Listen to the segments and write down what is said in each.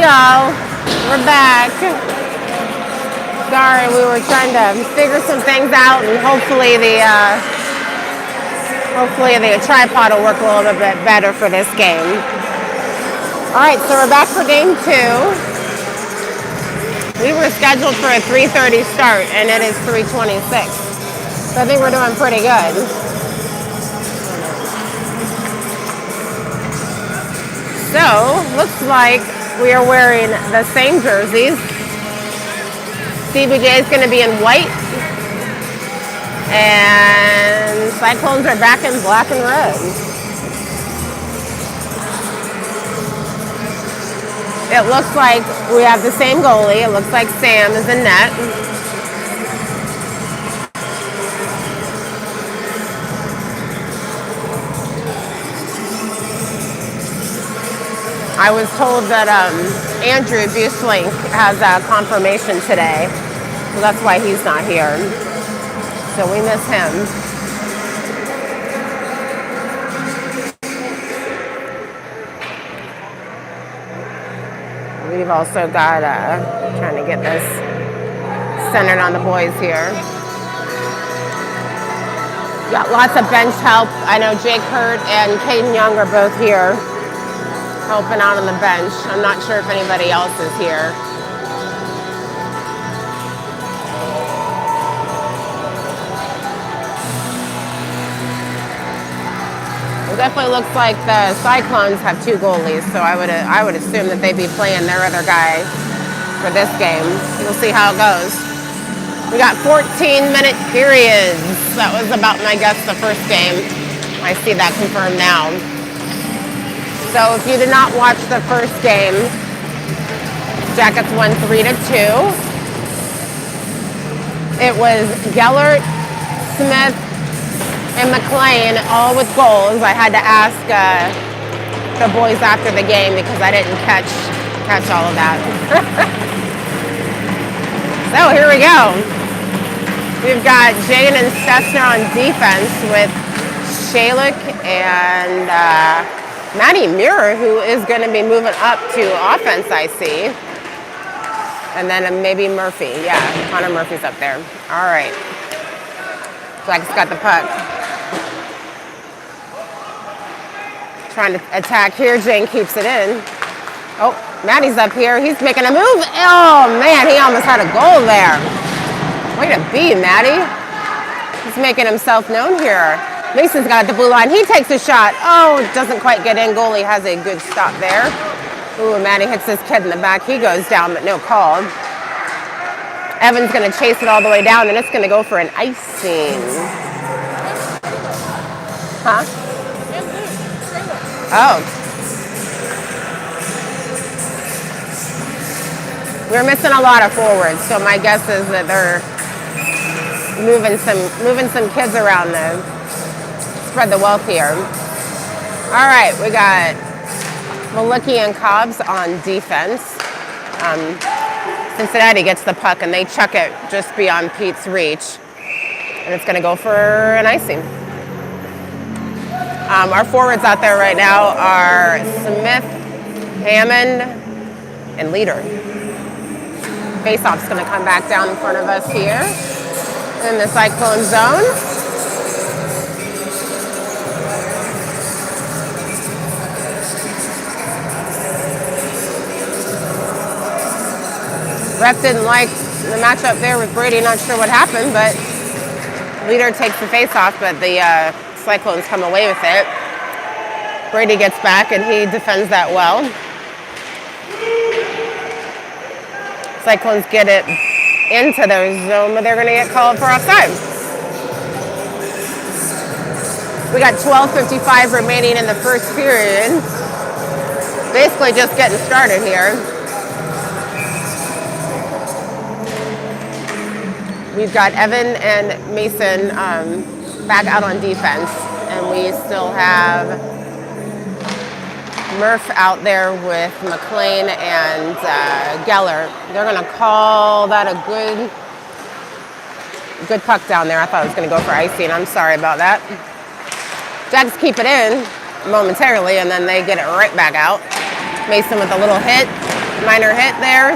y'all. We're back. Sorry, we were trying to figure some things out, and hopefully the tripod will work a little bit better for this game. All right, so we're back for game 2. We were scheduled for a 3:30 start, and it is 3:26. So I think we're doing pretty good. So, looks like we are wearing the same jerseys. CBJ is going to be in white. And Cyclones are back in black and red. It looks like we have the same goalie. It looks like Sam is in net. I was told that Andrew Buslink has a confirmation today, so that's why he's not here. So we miss him. We've also got, trying to get this centered on the boys here. Got lots of bench help. I know Jake Hurt and Caden Young are both here, helping out on the bench. I'm not sure if anybody else is here. It definitely looks like the Cyclones have 2 goalies, so I would assume that they'd be playing their other guy for this game. We'll see how it goes. We got 14-minute periods. That was about my guess the first game. I see that confirmed now. So if you did not watch the first game, Jackets won 3-2. It was Gellert, Smith, and McLean all with goals. I had to ask the boys after the game because I didn't catch all of that. So here we go. We've got Jane and Stessner on defense with Shalik and Maddie Muir, who is going to be moving up to offense, I see. And then maybe Murphy. Yeah, Connor Murphy's up there. All right. Jack's got the puck. Trying to attack here. Jane keeps it in. Oh, Maddie's up here. He's making a move. Oh, man, he almost had a goal there. Way to be, Maddie. He's making himself known here. Mason's got the blue line. He takes a shot. Oh, doesn't quite get in. Goalie has a good stop there. Ooh, Maddie hits this kid in the back. He goes down, but no call. Evan's going to chase it all the way down, and it's going to go for an icing. Huh? Oh. We're missing a lot of forwards, so my guess is that they're moving some kids around to spread the wealth here. All right, we got Malicki and Cobbs on defense. Cincinnati gets the puck and they chuck it just beyond Pete's reach, and it's going to go for an icing. Our forwards out there right now are Smith, Hammond, and Leader. Faceoff's going to come back down in front of us here in the Cyclone zone. Ref didn't like the matchup there with Brady. Not sure what happened, but Leader takes the faceoff, but the Cyclones come away with it. Brady gets back and he defends that well. Cyclones get it into their zone, but they're going to get called for offside. We got 12:55 remaining in the first period. Basically just getting started here. We've got Evan and Mason back out on defense, and we still have Murph out there with McLean and Geller. They're going to call that a good puck down there. I thought it was going to go for icing. I'm sorry about that. Jags keep it in momentarily, and then they get it right back out. Mason with a little hit. Minor hit there.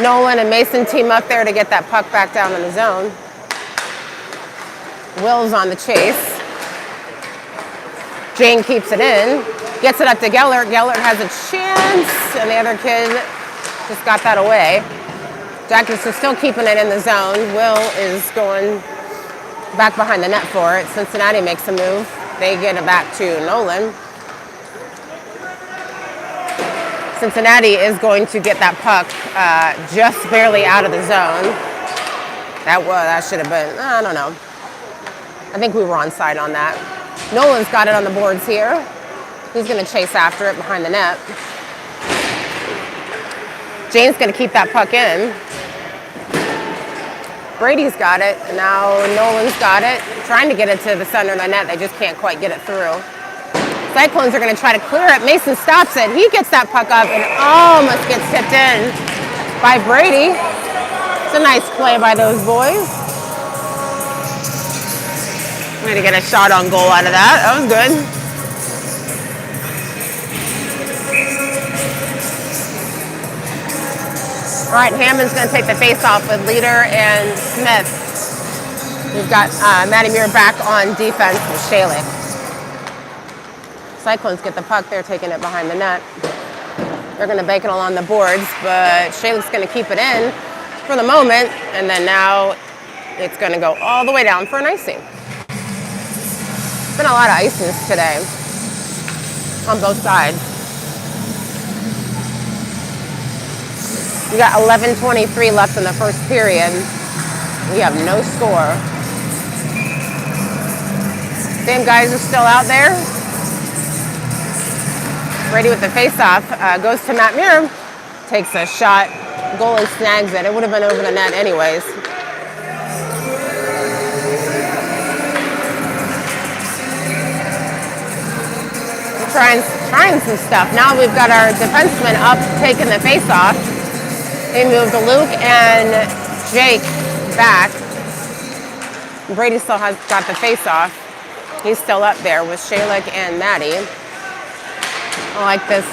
Nolan and Mason team up there to get that puck back down in the zone. Will's on the chase. Jane keeps it in. Gets it up to Gellert. Gellert has a chance, and the other kid just got that away. Jackets are still keeping it in the zone. Will is going back behind the net for it. Cincinnati makes a move. They get it back to Nolan. Cincinnati is going to get that puck just barely out of the zone. That should have been, I don't know. I think we were onside on that. Nolan's got it on the boards here. He's going to chase after it behind the net. Jane's going to keep that puck in. Brady's got it, and now Nolan's got it. Trying to get it to the center of the net. They just can't quite get it through. Cyclones are going to try to clear it. Mason stops it. He gets that puck up and almost gets tipped in by Brady. It's a nice play by those boys. Way to get a shot on goal out of that. That was good. All right, Hammond's going to take the face-off with Leader and Smith. We've got Matty Muir back on defense with Shalik. Cyclones get the puck. They're taking it behind the net. They're going to bank it along the boards, but Shalik's going to keep it in for the moment, and then now it's going to go all the way down for an icing. It's been a lot of icings today on both sides. We got 11:23 left in the first period. We have no score. Same guys are still out there. Brady with the face-off, goes to Matt Muir, takes a shot, goalie snags it. It would have been over the net anyways. We're trying some stuff. Now we've got our defenseman up taking the face-off. They moved Luke and Jake back. Brady still has got the face-off. He's still up there with Shalik and Maddie. I like this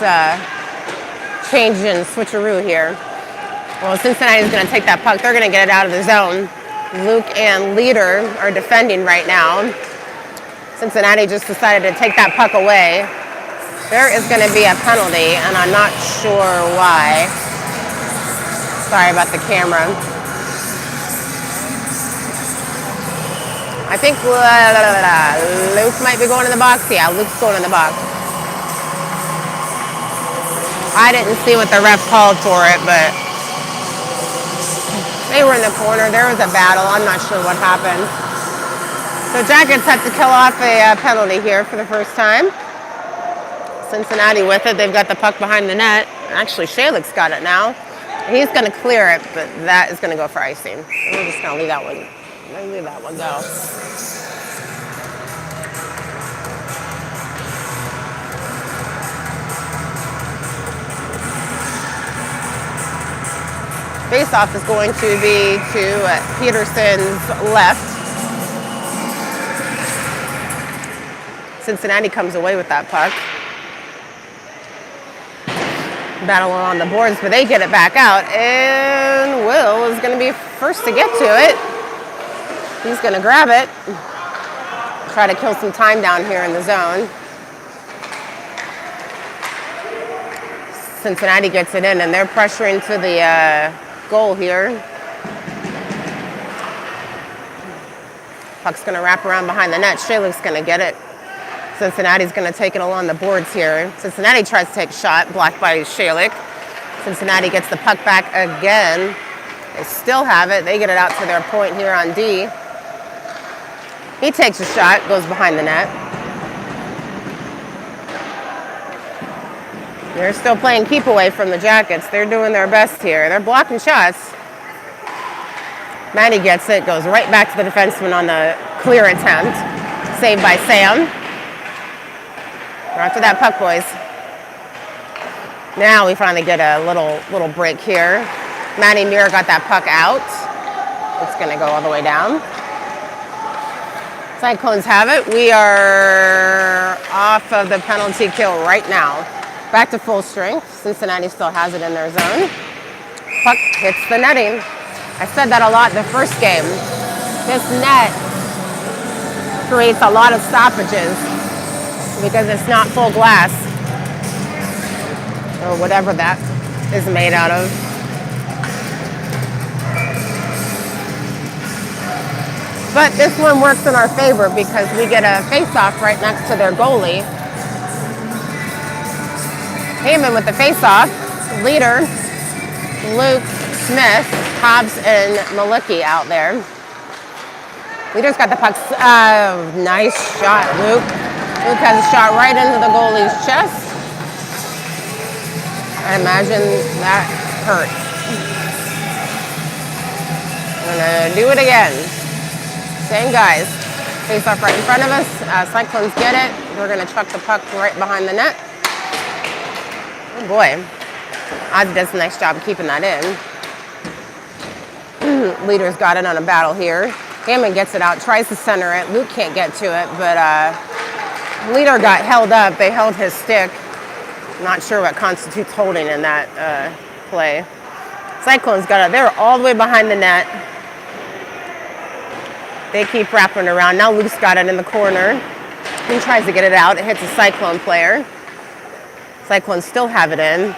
change in switcheroo here. Well, Cincinnati's going to take that puck. They're going to get it out of the zone. Luke and Leader are defending right now. Cincinnati just decided to take that puck away. There is going to be a penalty, and I'm not sure why. Sorry about the camera. I think Luke might be going in the box. Yeah, Luke's going in the box. I didn't see what the ref called for it, but they were in the corner. There was a battle. I'm not sure what happened. So Jackets have to kill off a penalty here for the first time. Cincinnati with it. They've got the puck behind the net. Actually, Shalik's got it now. He's going to clear it, but that is going to go for icing. We're just going to leave that one. Leave that one go. Face-off is going to be to Peterson's left. Cincinnati comes away with that puck. Battling on the boards, but they get it back out, and Will is going to be first to get to it. He's going to grab it, try to kill some time down here in the zone. Cincinnati gets it in, and they're pressuring to the goal here. Puck's going to wrap around behind the net. Shalik's going to get it. Cincinnati's going to take it along the boards here. Cincinnati tries to take a shot, blocked by Shalik. Cincinnati gets the puck back again. They still have it. They get it out to their point here on D. He takes a shot, goes behind the net. They're still playing keep away from the Jackets. They're doing their best here. They're blocking shots. Matty gets it, goes right back to the defenseman on the clear attempt. Saved by Sam. We're after that puck, boys. Now we finally get a little break here. Matty Muir got that puck out. It's going to go all the way down. Cyclones have it. We are off of the penalty kill right now. Back to full strength. Cincinnati still has it in their zone. Puck hits the netting. I said that a lot the first game. This net creates a lot of stoppages because it's not full glass or whatever that is made out of. But this one works in our favor because we get a face-off right next to their goalie. Heyman with the face-off. Leader, Luke, Smith, Hobbs, and Malicki out there. Leader's got the puck. Nice shot, Luke. Luke has a shot right into the goalie's chest. I imagine that hurt. I'm gonna do it again. Same guys. Face off right in front of us. Cyclones get it. We're gonna chuck the puck right behind the net. Oh boy. Ozzy does a nice job of keeping that in. Leader's got it on a battle here. Hammond gets it out, tries to center it. Luke can't get to it, but Leader got held up. They held his stick. Not sure what constitutes holding in that play. Cyclones got it. They're all the way behind the net. They keep wrapping around. Now Luke's got it in the corner. He tries to get it out. It hits a Cyclone player. Cyclones still have it in.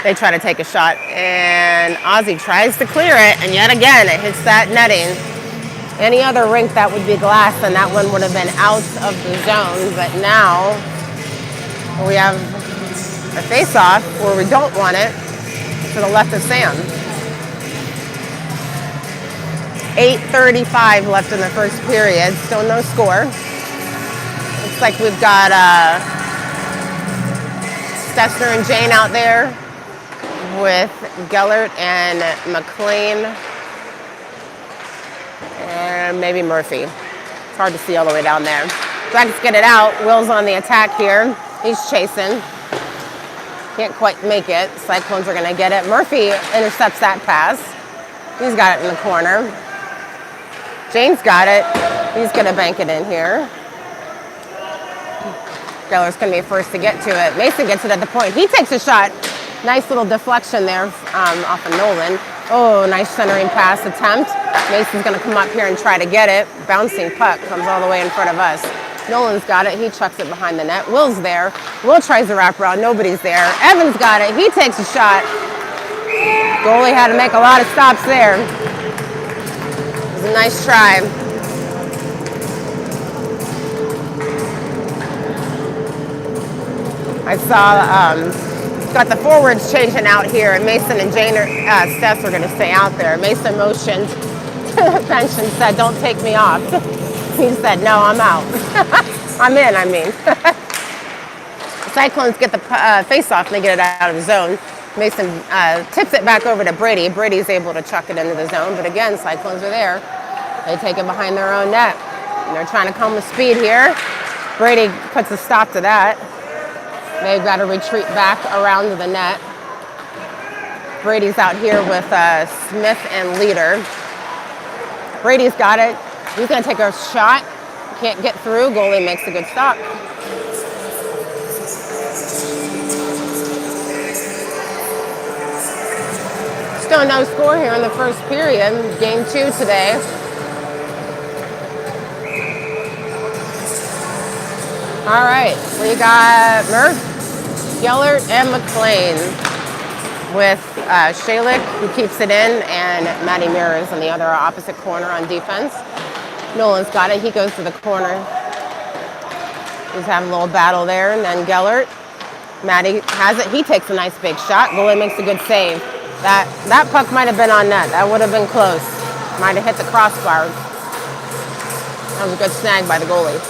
They try to take a shot, and Ozzy tries to clear it, and yet again, it hits that netting. Any other rink that would be glass, and that one would have been out of the zone, but now we have a face-off where we don't want it to the left of Sam. 8:35 left in the first period, still no score. Looks like we've got Stessner and Jane out there with Gellert and McLean and maybe Murphy. It's hard to see all the way down there. Dragons get it out. Will's on the attack here. He's chasing. Can't quite make it. Cyclones are going to get it. Murphy intercepts that pass. He's got it in the corner. Jane's got it. He's going to bank it in here. Geller's going to be first to get to it. Mason gets it at the point. He takes a shot. Nice little deflection there off of Nolan. Oh, nice centering pass attempt. Mason's going to come up here and try to get it. Bouncing puck comes all the way in front of us. Nolan's got it. He chucks it behind the net. Will's there. Will tries to wrap around. Nobody's there. Evans got it. He takes a shot. Goalie had to make a lot of stops there. It was a nice try. I saw got the forwards changing out here, and Mason and Jane Steph are going to stay out there. Mason motioned to the bench and said, "Don't take me off." He said, "No, I'm out." I'm in, I mean. The Cyclones get the face-off, and they get it out of the zone. Mason tips it back over to Brady. Brady's able to chuck it into the zone, but again, Cyclones are there. They take it behind their own net. And they're trying to come with speed here. Brady puts a stop to that. They've got to retreat back around the net. Brady's out here with Smith and Leader. Brady's got it. He's going to take a shot. Can't get through. Goalie makes a good stop. Still no score here in the first period. Game 2 today. All right, we got Murph, Gellert, and McLean with Shalik, who keeps it in, and Matty Mirrors on the other opposite corner on defense. Nolan's got it. He goes to the corner. He's having a little battle there, and then Gellert. Matty has it. He takes a nice big shot. Goalie makes a good save. That puck might have been on net. That would have been close. Might have hit the crossbar. That was a good snag by the goalie.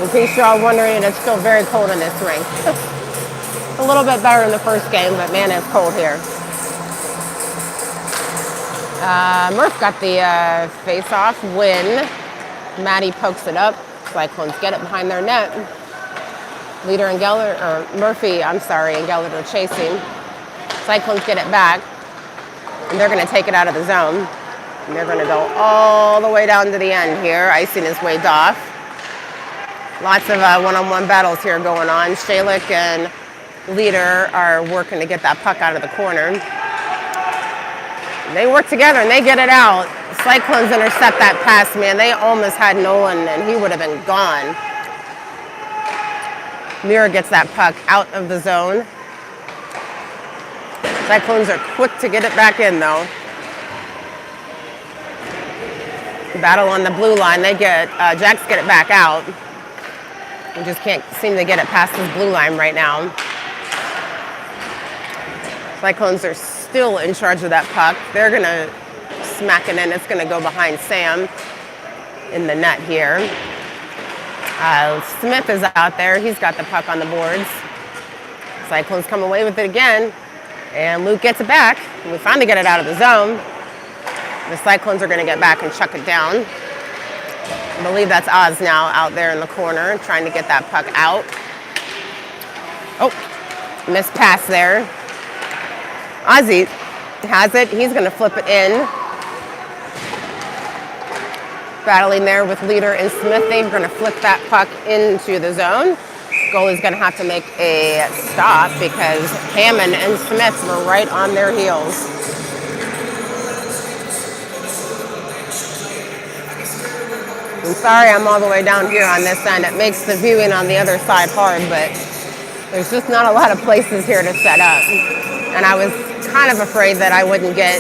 In case you're all wondering, it's still very cold in this rink. A little bit better in the first game, but man, it's cold here. Murph got the face-off win. Matty pokes it up. Cyclones get it behind their net. Leader and Gellert, or Murphy, I'm sorry, and Gellert are chasing. Cyclones get it back, and they're going to take it out of the zone. And they're going to go all the way down to the end here. Icing is waved off. Lots of one-on-one battles here going on. Shalik and Leader are working to get that puck out of the corner. They work together and they get it out. Cyclones intercept that pass, man. They almost had Nolan and he would have been gone. Mira gets that puck out of the zone. Cyclones are quick to get it back in though. Battle on the blue line. They get, Jacks get it back out. We just can't seem to get it past this blue line right now. Cyclones are still in charge of that puck. They're gonna smack it in. It's gonna go behind Sam in the net here. Smith is out there. He's got the puck on the boards. Cyclones come away with it again. And Luke gets it back. And we finally get it out of the zone. The Cyclones are gonna get back and chuck it down. I believe that's Oz now out there in the corner trying to get that puck out. Oh, missed pass there. Ozzy has it. He's going to flip it in. Battling there with Leader and Smith. They're going to flip that puck into the zone. Goalie's going to have to make a stop because Hammond and Smith were right on their heels. I'm sorry I'm all the way down here on this end. It makes the viewing on the other side hard, but there's just not a lot of places here to set up. And I was kind of afraid that I wouldn't get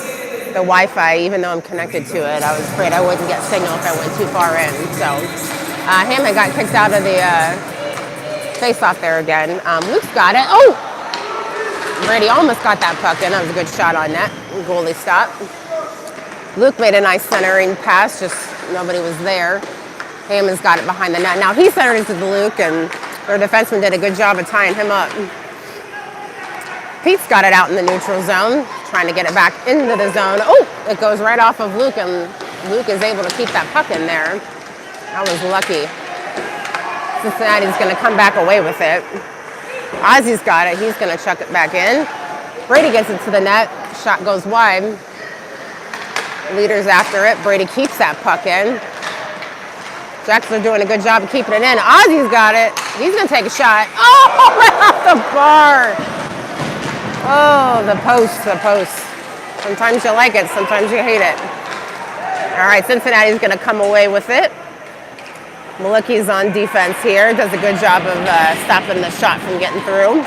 the Wi-Fi, even though I'm connected to it. I was afraid I wouldn't get signal if I went too far in. So Hammond got kicked out of the face-off there again. Luke's got it. Oh! Brady almost got that puck in. That was a good shot on net. Goalie stop. Luke made a nice centering pass, just nobody was there. Hammond's got it behind the net. Now he centered it to Luke, and their defenseman did a good job of tying him up. Pete's got it out in the neutral zone, trying to get it back into the zone. Oh, it goes right off of Luke, and Luke is able to keep that puck in there. That was lucky. Cincinnati's going to come back away with it. Ozzy's got it. He's going to chuck it back in. Brady gets it to the net. Shot goes wide. Leader's after it. Brady keeps that puck in. Jacks are doing a good job of keeping it in. Ozzy's got it. He's going to take a shot. Oh, right off the bar. Oh, the post. Sometimes you like it, sometimes you hate it. All right, Cincinnati's going to come away with it. Malicki's on defense here. Does a good job of stopping the shot from getting through.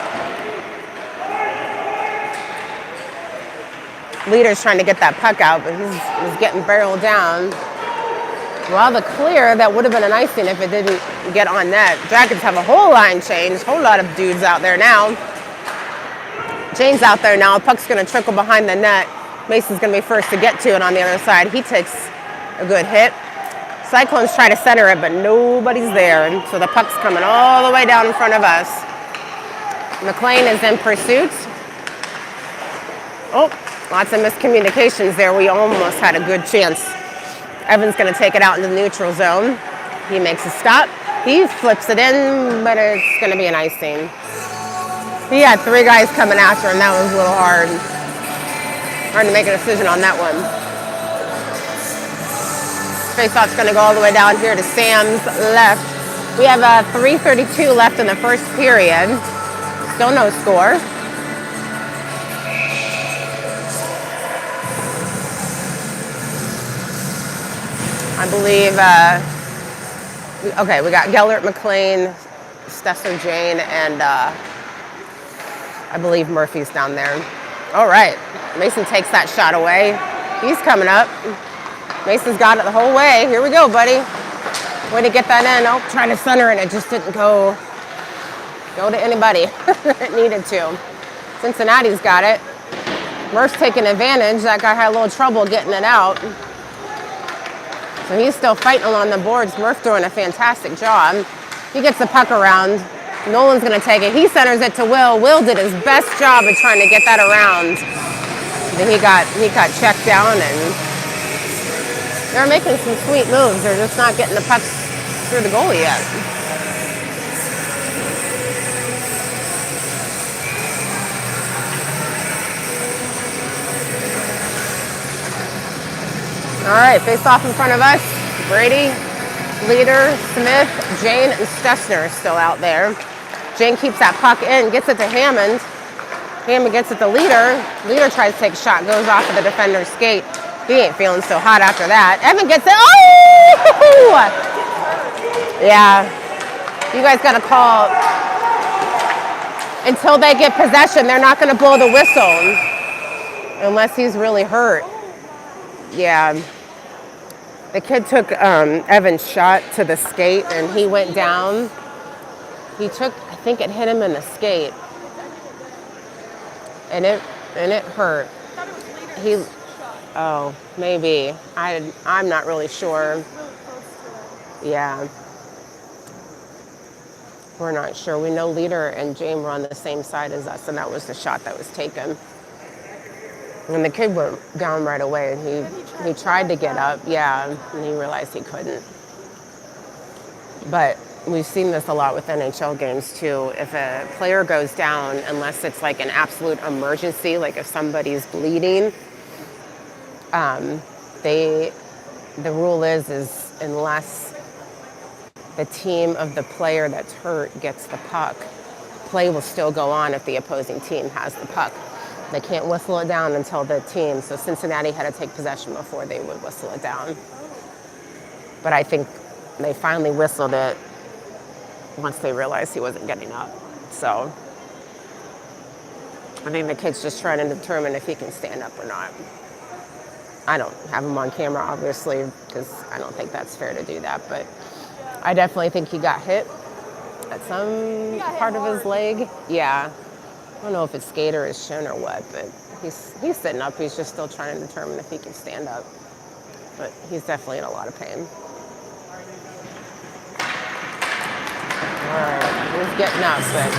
Leader's trying to get that puck out, but he's getting barreled down. Well, the clear, that would have been an icing if it didn't get on net. Dragons have a whole line change, whole lot of dudes out there now. Jane's out there now. Puck's going to trickle behind the net. Mason's going to be first to get to it on the other side. He takes a good hit. Cyclones try to center it, but nobody's there. And so the puck's coming all the way down in front of us. McLean is in pursuit. Oh, lots of miscommunications there. We almost had a good chance. Evan's going to take it out in the neutral zone. He makes a stop. He flips it in, but it's going to be an icing. He had three guys coming after him. That was a little hard. Hard to make a decision on that one. Faceoff's going to go all the way down here to Sam's left. We have 3:32 left in the first period. Still no score. I believe, okay, we got Gellert, McLean, Stesser, Jane, and I believe Murphy's down there. All right, Mason takes that shot away. He's coming up. Mason's got it the whole way. Here we go, buddy. Way to get that in. Oh, trying to center it. It just didn't go to anybody. It needed to. Cincinnati's got it. Murph's taking advantage. That guy had a little trouble getting it out. So he's still fighting along the boards. Murph doing a fantastic job. He gets the puck around. Nolan's going to take it. He centers it to Will. Will did his best job of trying to get that around. Then he got checked down, and they're making some sweet moves. They're just not getting the pucks through the goalie yet. All right, face off in front of us. Brady Leader, Smith, Jane, and Stessner are still out there. Jane keeps that puck in, gets it to Hammond. Hammond gets it to Leader. Leader tries to take a shot, goes off of the defender's skate. He ain't feeling so hot after that. Evan gets it. Oh! Yeah. You guys got to call. Until they get possession, they're not going to blow the whistle. Unless he's really hurt. Yeah. The kid took Evan's shot to the skate and he went down. I think it hit him in the skate. And it hurt. Oh, maybe. I'm not really sure. Yeah. We're not sure. We know Leader and Jane were on the same side as us, and that was the shot that was taken. And the kid went down right away, and he tried to get up, yeah, and he realized he couldn't. But we've seen this a lot with NHL games too. If a player goes down, unless it's like an absolute emergency, like if somebody's bleeding, the rule is unless the team of the player that's hurt gets the puck, play will still go on if the opposing team has the puck. They can't whistle it down until the team. So Cincinnati had to take possession before they would whistle it down. But I think they finally whistled it once they realized he wasn't getting up. So I think the kid's just trying to determine if he can stand up or not. I don't have him on camera, obviously, because I don't think that's fair to do that. But I definitely think he got hit at some part of his leg. Yeah. I don't know if it's skate or his shin or what, but he's sitting up. He's just still trying to determine if he can stand up. But he's definitely in a lot of pain. All right, he's getting up, but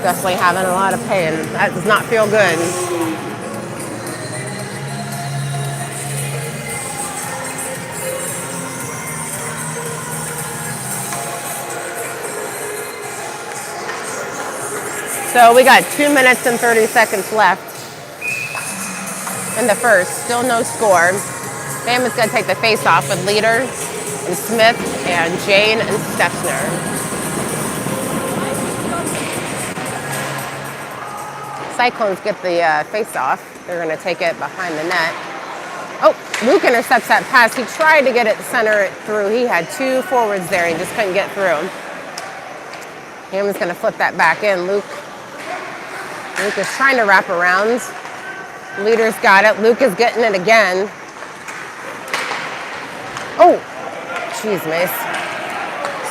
definitely having a lot of pain. That does not feel good. So we got 2 minutes and 30 seconds left in the first. Still no score. Hammond's going to take the face-off with Leader and Smith and Jane and Stessner. Cyclones get the face-off. They're going to take it behind the net. Oh, Luke intercepts that pass. He tried to get it center it through. He had two forwards there. He just couldn't get through. Hammond's going to flip that back in. Luke is trying to wrap around. Leader's got it. Luke is getting it again. Oh, jeez, Mace.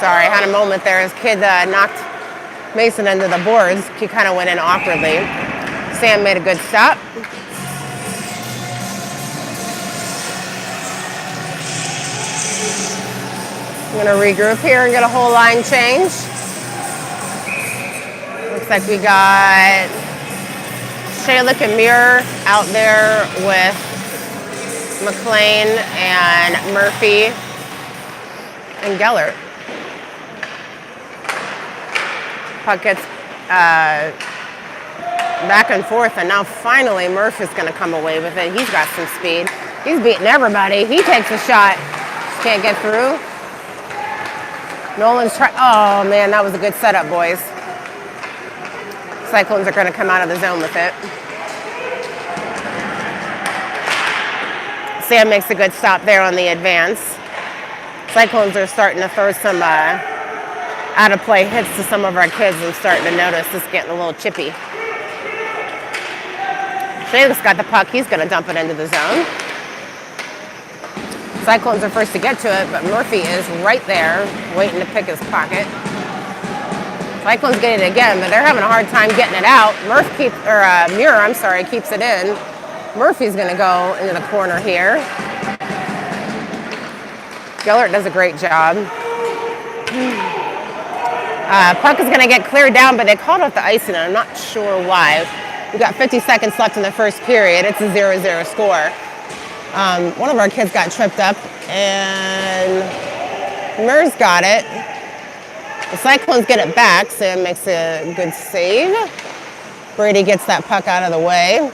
Sorry, I had a moment there. His kid knocked Mason into the boards. He kind of went in awkwardly. Sam made a good stop. I'm going to regroup here and get a whole line change. Looks like we got Shalik and Muir out there with McLean and Murphy and Gellert. Puck gets back and forth, and now finally Murphy's going to come away with it. He's got some speed. He's beating everybody. He takes a shot. Just can't get through. Nolan's trying. Oh, man, that was a good setup, boys. Cyclones are going to come out of the zone with it. Sam makes a good stop there on the advance. Cyclones are starting to throw some out-of-play hits to some of our kids. I'm starting to notice this getting a little chippy. Shalik's got the puck. He's going to dump it into the zone. Cyclones are first to get to it, but Murphy is right there waiting to pick his pocket. Cyclones get it again, but they're having a hard time getting it out. Muir keeps it in. Murphy's going to go into the corner here. Gellert does a great job. Puck is going to get cleared down, but they called off the icing, and I'm not sure why. We've got 50 seconds left in the first period. It's a 0-0 score. One of our kids got tripped up, and Muir's got it. The Cyclones get it back. Sam makes a good save. Brady gets that puck out of the way.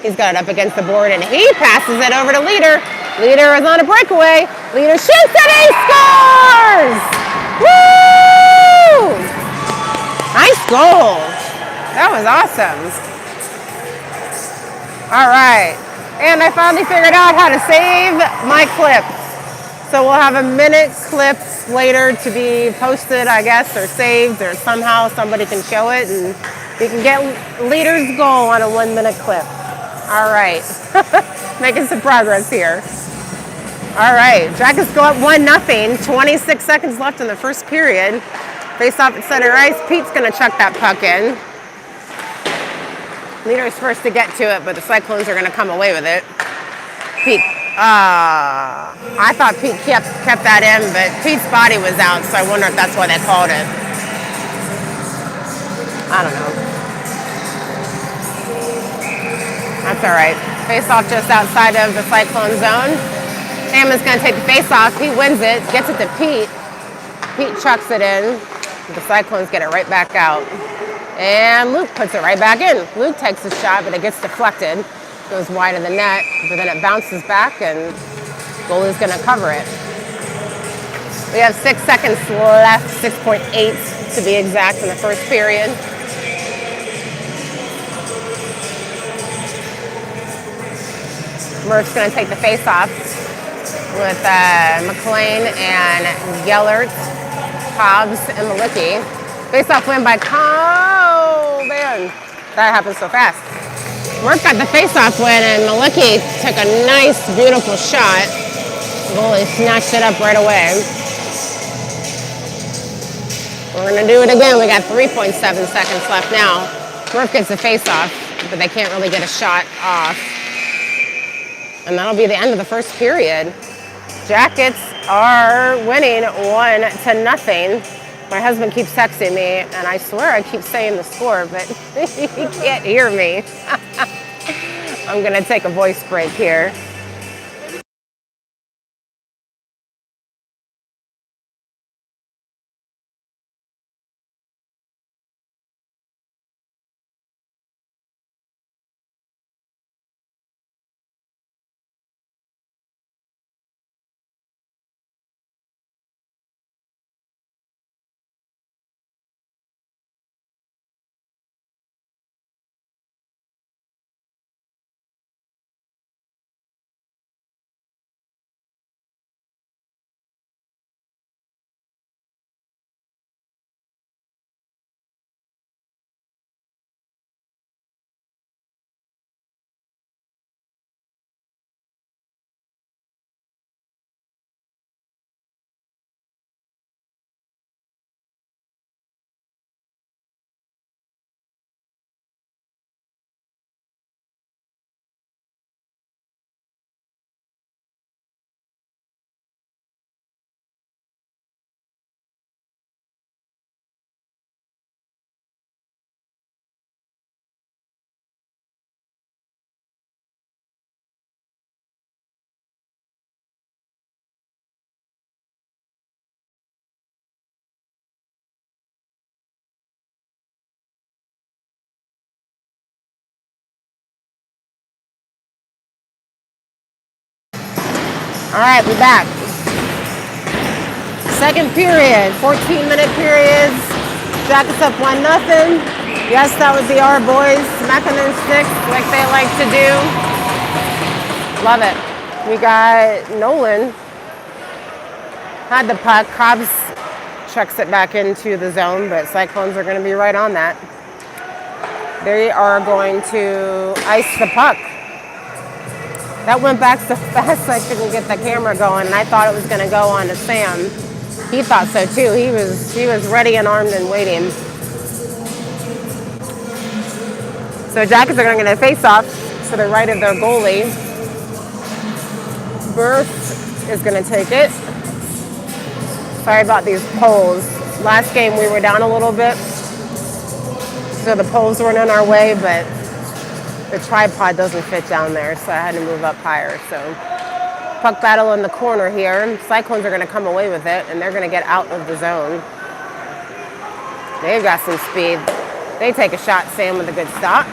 He's got it up against the board, and he passes it over to Leader. Leader is on a breakaway. Leader shoots and he scores! Woo! Nice goal. That was awesome. All right. And I finally figured out how to save my clips. So we'll have a minute clips later to be posted, I guess, or saved, or somehow somebody can show it and you can get Leader's goal on a 1 minute clip. All right. Making some progress here. All right. Jackets go up 1-0. 26 seconds left in the first period. Face off at center ice. Pete's going to chuck that puck in. Leader's first to get to it, but the Cyclones are going to come away with it. Pete. I thought Pete kept that in, but Pete's body was out, so I wonder if that's why they called it. I don't know. That's all right. Face-off just outside of the Cyclone zone. Hammond's going to take the face-off. He wins it, gets it to Pete. Pete chucks it in. The Cyclones get it right back out. And Luke puts it right back in. Luke takes a shot, but it gets deflected. Goes wide of the net, but then it bounces back and goalie's going to cover it. We have 6 seconds left, 6.8 to be exact in the first period. Murph's going to take the face-off with McLean and Gellert, Hobbs, and Malicki. Face-off win by Oh, man. That happened so fast. Murph got the face-off win, and Malicki took a nice, beautiful shot. Goalie snatched it up right away. We're going to do it again. We got 3.7 seconds left now. Murph gets the face-off, but they can't really get a shot off. And that'll be the end of the first period. Jackets are winning 1-0. My husband keeps texting me, and I swear I keep saying the score, but he can't hear me. I'm going to take a voice break here. All right, we're back. Second period, 14-minute periods. Jackets up 1-0. Yes, that would be our boys smacking their sticks like they like to do. Love it. We got Nolan had the puck. Hobbs chucks it back into the zone, but Cyclones are going to be right on that. They are going to ice the puck. That went back so fast I couldn't get the camera going, and I thought it was going to go on to Sam. He thought so too. He was ready and armed and waiting. So Jackets are going to get a face-off to the right of their goalie. Murph is going to take it. Sorry about these poles. Last game we were down a little bit, so the poles weren't in our way, but the tripod doesn't fit down there, so I had to move up higher. So puck battle in the corner here. Cyclones are going to come away with it, and they're going to get out of the zone. They've got some speed. They take a shot, Sam with a good stop.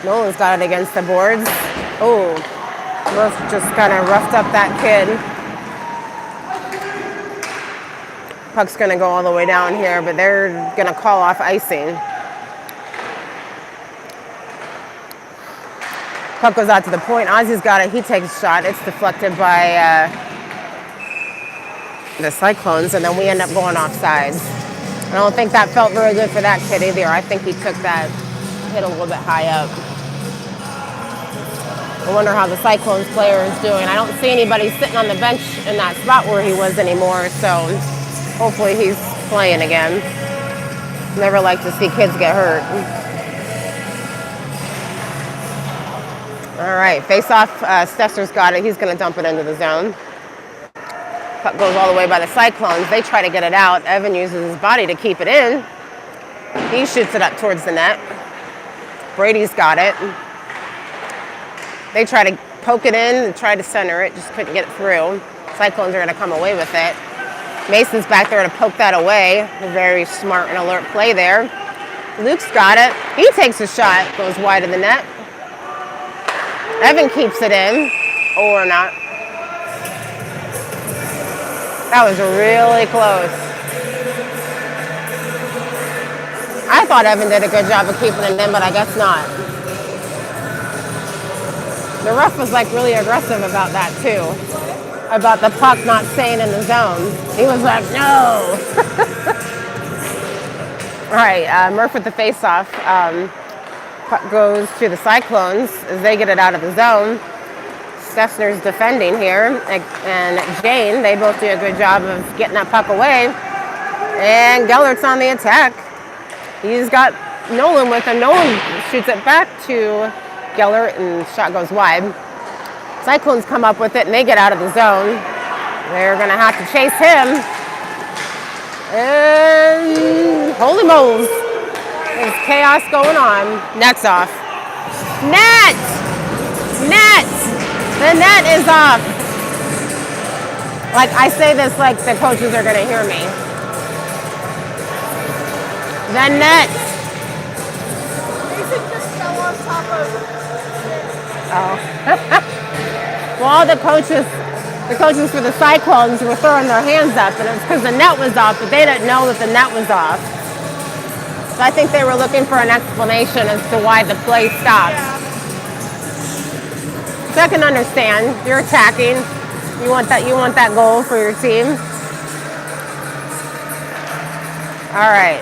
Nolan's got it against the boards. Oh, Murph just kind of roughed up that kid. Puck's going to go all the way down here, but they're going to call off icing. Puck goes out to the point. Ozzy's got it. He takes a shot. It's deflected by the Cyclones, and then we end up going offsides. I don't think that felt very good for that kid either. I think he took that hit a little bit high up. I wonder how the Cyclones player is doing. I don't see anybody sitting on the bench in that spot where he was anymore, so hopefully he's playing again. Never like to see kids get hurt. All right, face off. Stesser's got it. He's going to dump it into the zone. Puck goes all the way by the Cyclones. They try to get it out. Evan uses his body to keep it in. He shoots it up towards the net. Brady's got it. They try to poke it in and try to center it. Just couldn't get it through. Cyclones are going to come away with it. Mason's back there to poke that away. A very smart and alert play there. Luke's got it. He takes a shot. Goes wide of the net. Evan keeps it in. Or not. That was really close. I thought Evan did a good job of keeping it in, but I guess not. The ref was like really aggressive about that too. About the puck not staying in the zone. He was like, no. All right, Murph with the face-off. Puck goes to the Cyclones as they get it out of the zone. Stessner's defending here, and Jane, they both do a good job of getting that puck away. And Gellert's on the attack. He's got Nolan with him. Nolan shoots it back to Gellert, and shot goes wide. Cyclones come up with it, and they get out of the zone. They're going to have to chase him. And holy moles. There's chaos going on. Net's off. Net! Net! The net is off. Like, I say this like the coaches are going to hear me. The net. Mason just fell on top of Oh. Well, the coaches for the Cyclones were throwing their hands up, and it was because the net was off, but they didn't know that the net was off. So I think they were looking for an explanation as to why the play stopped. Yeah. So I can understand. You're attacking. You want that goal for your team. All right.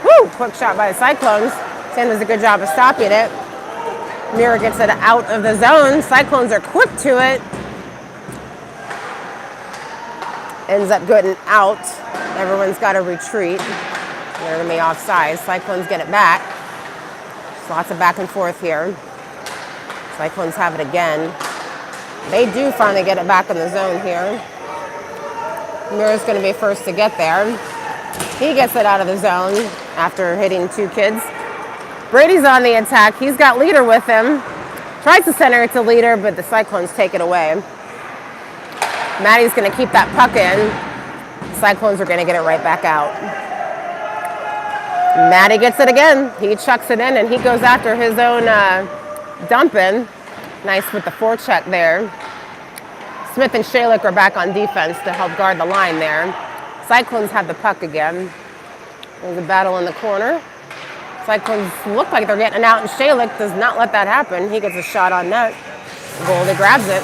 Woo! Quick shot by the Cyclones. Sam does a good job of stopping it. Mira gets it out of the zone. Cyclones are quick to it. Ends up getting out. Everyone's got to retreat. They're going to be offside. Cyclones get it back. There's lots of back and forth here. Cyclones have it again. They do finally get it back in the zone here. Mira's going to be first to get there. He gets it out of the zone after hitting two kids. Brady's on the attack. He's got Leader with him. Tries to center it to Leader, but the Cyclones take it away. Maddie's going to keep that puck in. Cyclones are going to get it right back out. Maddie gets it again. He chucks it in, and he goes after his own dumping. Nice with the forecheck there. Smith and Shalick are back on defense to help guard the line there. Cyclones have the puck again. There's a battle in the corner. Cyclones look like they're getting out, and Shalick does not let that happen. He gets a shot on net. Goldie grabs it.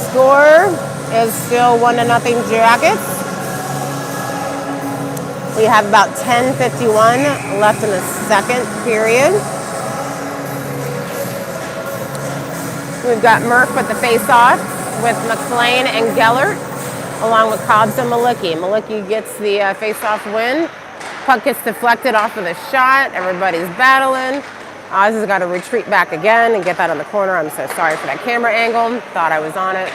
Score is still 1-0 Jackets. We have about 10:51 left in the second period. We've got Murph with the face-off with McLean and Gellert, along with Cobbs and Malicki. Malicki gets the face-off win. Puck gets deflected off of the shot. Everybody's battling. Oz has got to retreat back again and get that on the corner. I'm so sorry for that camera angle. Thought I was on it.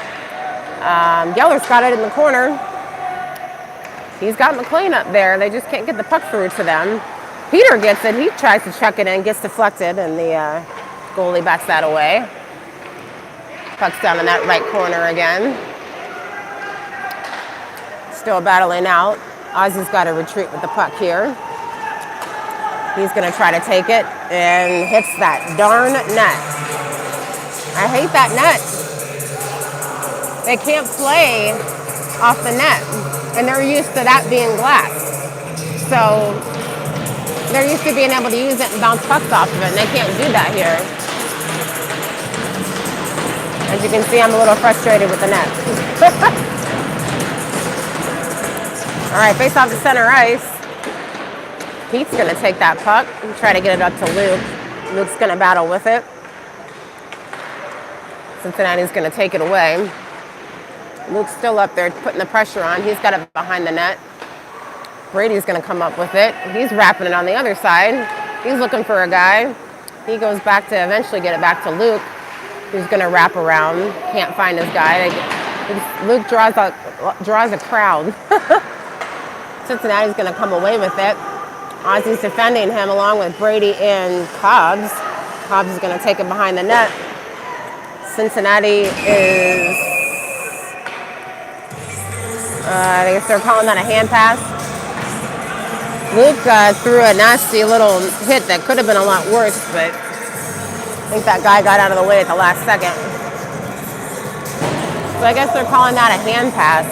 Gellert's got it in the corner. He's got McLean up there. They just can't get the puck through to them. Peter gets it. He tries to chuck it in, gets deflected, and the goalie backs that away. Puck's down in that right corner again. Still battling out. Ozzy's got to retreat with the puck here. He's going to try to take it and hits that darn net. I hate that net. They can't play off the net, and they're used to that being glass. So they're used to being able to use it and bounce pucks off of it, and they can't do that here. As you can see, I'm a little frustrated with the net. All right, face off to center ice. Pete's going to take that puck and try to get it up to Luke. Luke's going to battle with it. Cincinnati's going to take it away. Luke's still up there putting the pressure on. He's got it behind the net. Brady's going to come up with it. He's wrapping it on the other side. He's looking for a guy. He goes back to eventually get it back to Luke, who's going to wrap around. Can't find his guy. Luke draws a crowd. Cincinnati's going to come away with it. Ozzy's defending him along with Brady and Cobbs. Cobbs is going to take it behind the net. Cincinnati is, I guess they're calling that a hand pass. Luke threw a nasty little hit that could have been a lot worse, but I think that guy got out of the way at the last second. So I guess they're calling that a hand pass.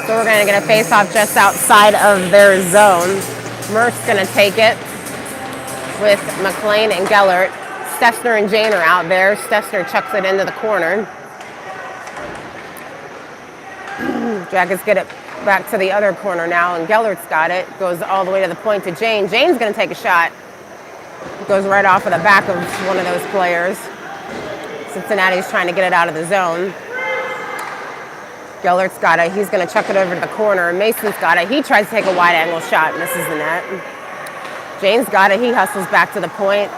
So we're going to get a face-off just outside of their zone. Murph's going to take it with McLean and Gellert. Stessner and Jane are out there. Stessner chucks it into the corner. Jackets get it back to the other corner now, and Gellert's got it. Goes all the way to the point to Jane. Jane's going to take a shot. It goes right off of the back of one of those players. Cincinnati's trying to get it out of the zone. Gellert's got it. He's going to chuck it over to the corner. Mason's got it. He tries to take a wide angle shot, misses the net. Jane's got it. He hustles back to the point.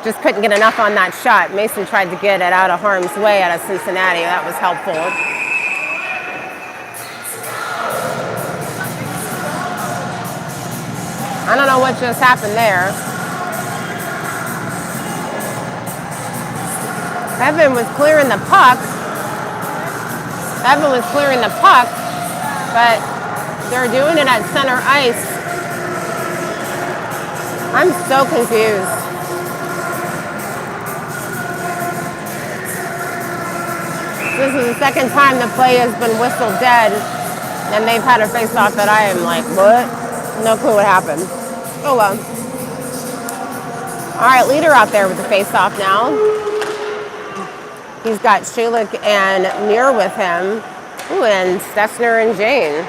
Just couldn't get enough on that shot. Mason tried to get it out of harm's way out of Cincinnati. That was helpful. I don't know what just happened there. Evan was clearing the puck. But they're doing it at center ice. I'm so confused. This is the second time the play has been whistled dead, and they've had a face-off that I am like, what? No clue what happened. Oh well. All right, leader out there with the face-off now. He's got Schulich and Muir with him. Ooh, and Stessner and Jane.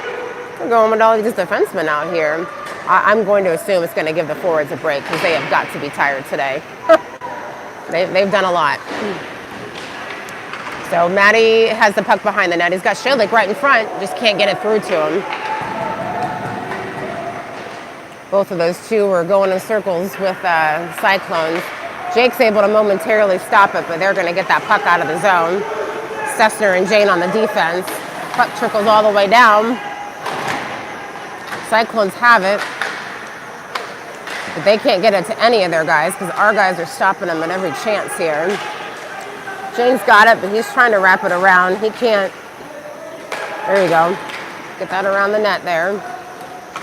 We're going with all these defensemen out here. I'm going to assume it's going to give the forwards a break because they have got to be tired today. They've done a lot. So Matty has the puck behind the net. He's got Schulich right in front. Just can't get it through to him. Both of those two were going in circles with Cyclones. Jake's able to momentarily stop it, but they're going to get that puck out of the zone. Stessner and Jane on the defense. Puck trickles all the way down. Cyclones have it, but they can't get it to any of their guys because our guys are stopping them at every chance here. Jane's got it, but he's trying to wrap it around. He can't. There you go. Get that around the net there.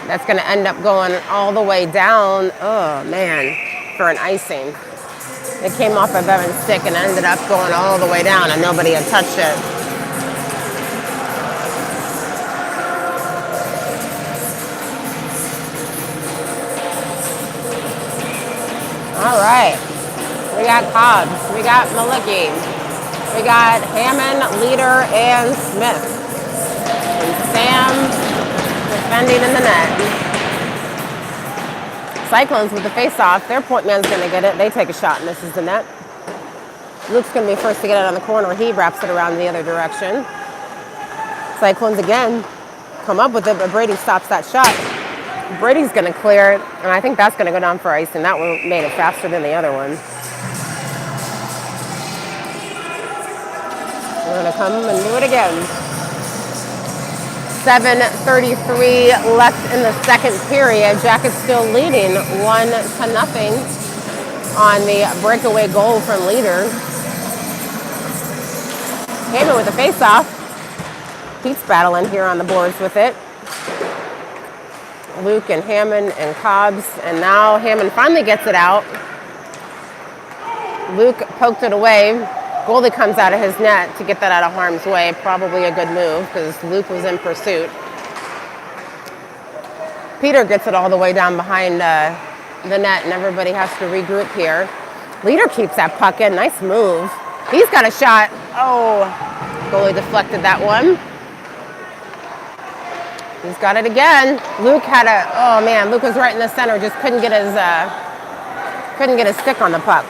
That's going to end up going all the way down. Oh, man, for an icing. It came off of Evan's stick and ended up going all the way down, and nobody had touched it. All right. We got Cobbs. We got Malicki. We got Hammond, Leader, and Smith. And Sam defending in the net. Cyclones with the face-off. Their point man's going to get it. They take a shot, and misses the net. Luke's going to be first to get it on the corner. He wraps it around the other direction. Cyclones again come up with it, but Brady stops that shot. Brady's going to clear it, and I think that's going to go down for icing. That one made it faster than the other one. We're going to come and do it again. 7:33 left in the second period. Jackets still leading 1-0 on the breakaway goal from Leader. Hammond with a face-off. Pete's battling here on the boards with it. Luke and Hammond and Cobbs, and now Hammond finally gets it out. Luke poked it away. Goalie comes out of his net to get that out of harm's way. Probably a good move because Luke was in pursuit. Peter gets it all the way down behind the net, and everybody has to regroup here. Leader keeps that puck in. Nice move. He's got a shot. Oh, goalie deflected that one. He's got it again. Luke had a, oh man, Luke was right in the center, just couldn't get his stick on the puck.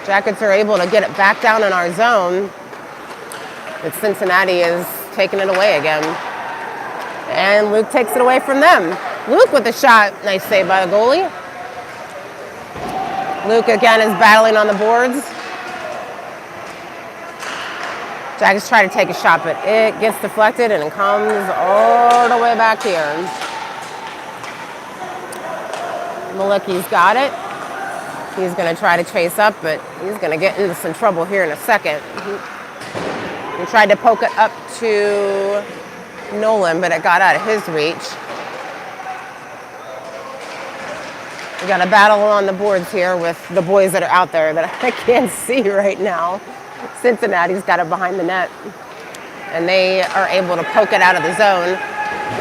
Jackets are able to get it back down in our zone, but Cincinnati is taking it away again. And Luke takes it away from them. Luke with the shot, nice save by the goalie. Luke again is battling on the boards. Jackets try to take a shot, but it gets deflected and it comes all the way back here. Malicki's got it. He's going to try to chase up, but he's going to get into some trouble here in a second. He tried to poke it up to Nolan, but it got out of his reach. We got a battle on the boards here with the boys that are out there that I can't see right now. Cincinnati's got it behind the net, and they are able to poke it out of the zone.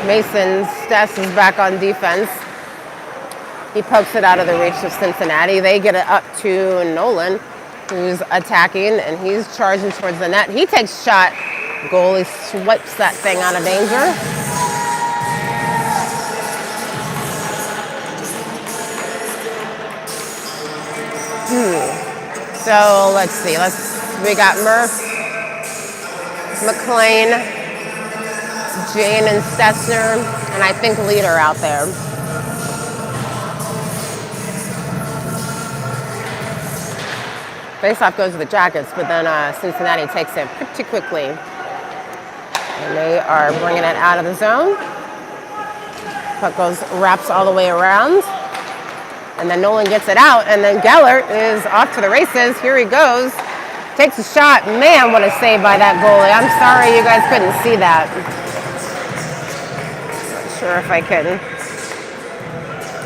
Mason Stess is back on defense. He pokes it out of the reach of Cincinnati. They get it up to Nolan, who's attacking, and he's charging towards the net. He takes a shot. Goalie swipes that thing out of danger. So let's see. We got Murph, McLean, Jane and Stessner, and I think Leader out there. Faceoff goes to the Jackets, but then Cincinnati takes it pretty quickly. And they are bringing it out of the zone. Puck wraps all the way around. And then Nolan gets it out, and then Gellert is off to the races. Here he goes. Takes a shot. Man, what a save by that goalie. I'm sorry you guys couldn't see that. Not sure if I can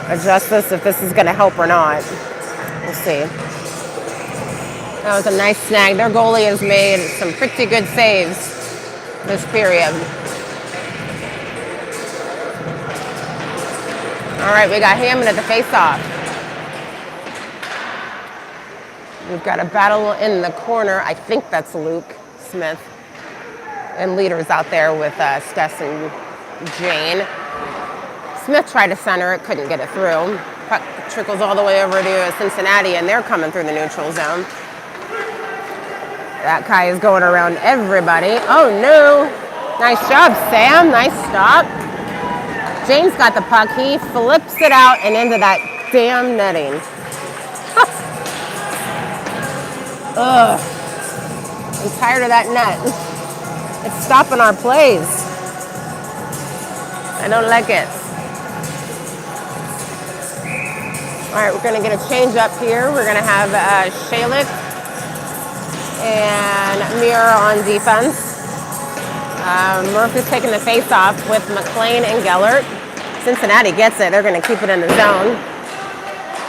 adjust this, if this is going to help or not. We'll see. That was a nice snag. Their goalie has made some pretty good saves this period. All right, we got Hammond at the face-off. We've got a battle in the corner. I think that's Luke Smith. And Leader's out there with Stess and Jane. Smith tried to center it, couldn't get it through. Puck trickles all the way over to Cincinnati, and they're coming through the neutral zone. That guy is going around everybody. Oh no! Nice job, Sam. Nice stop. James got the puck. He flips it out and into that damn netting. Ugh. I'm tired of that net. It's stopping our plays. I don't like it. All right, we're going to get a change up here. We're going to have Shalik and Mira on defense. Murphy's taking the face-off with McLean and Gellert. Cincinnati gets it. They're going to keep it in the zone.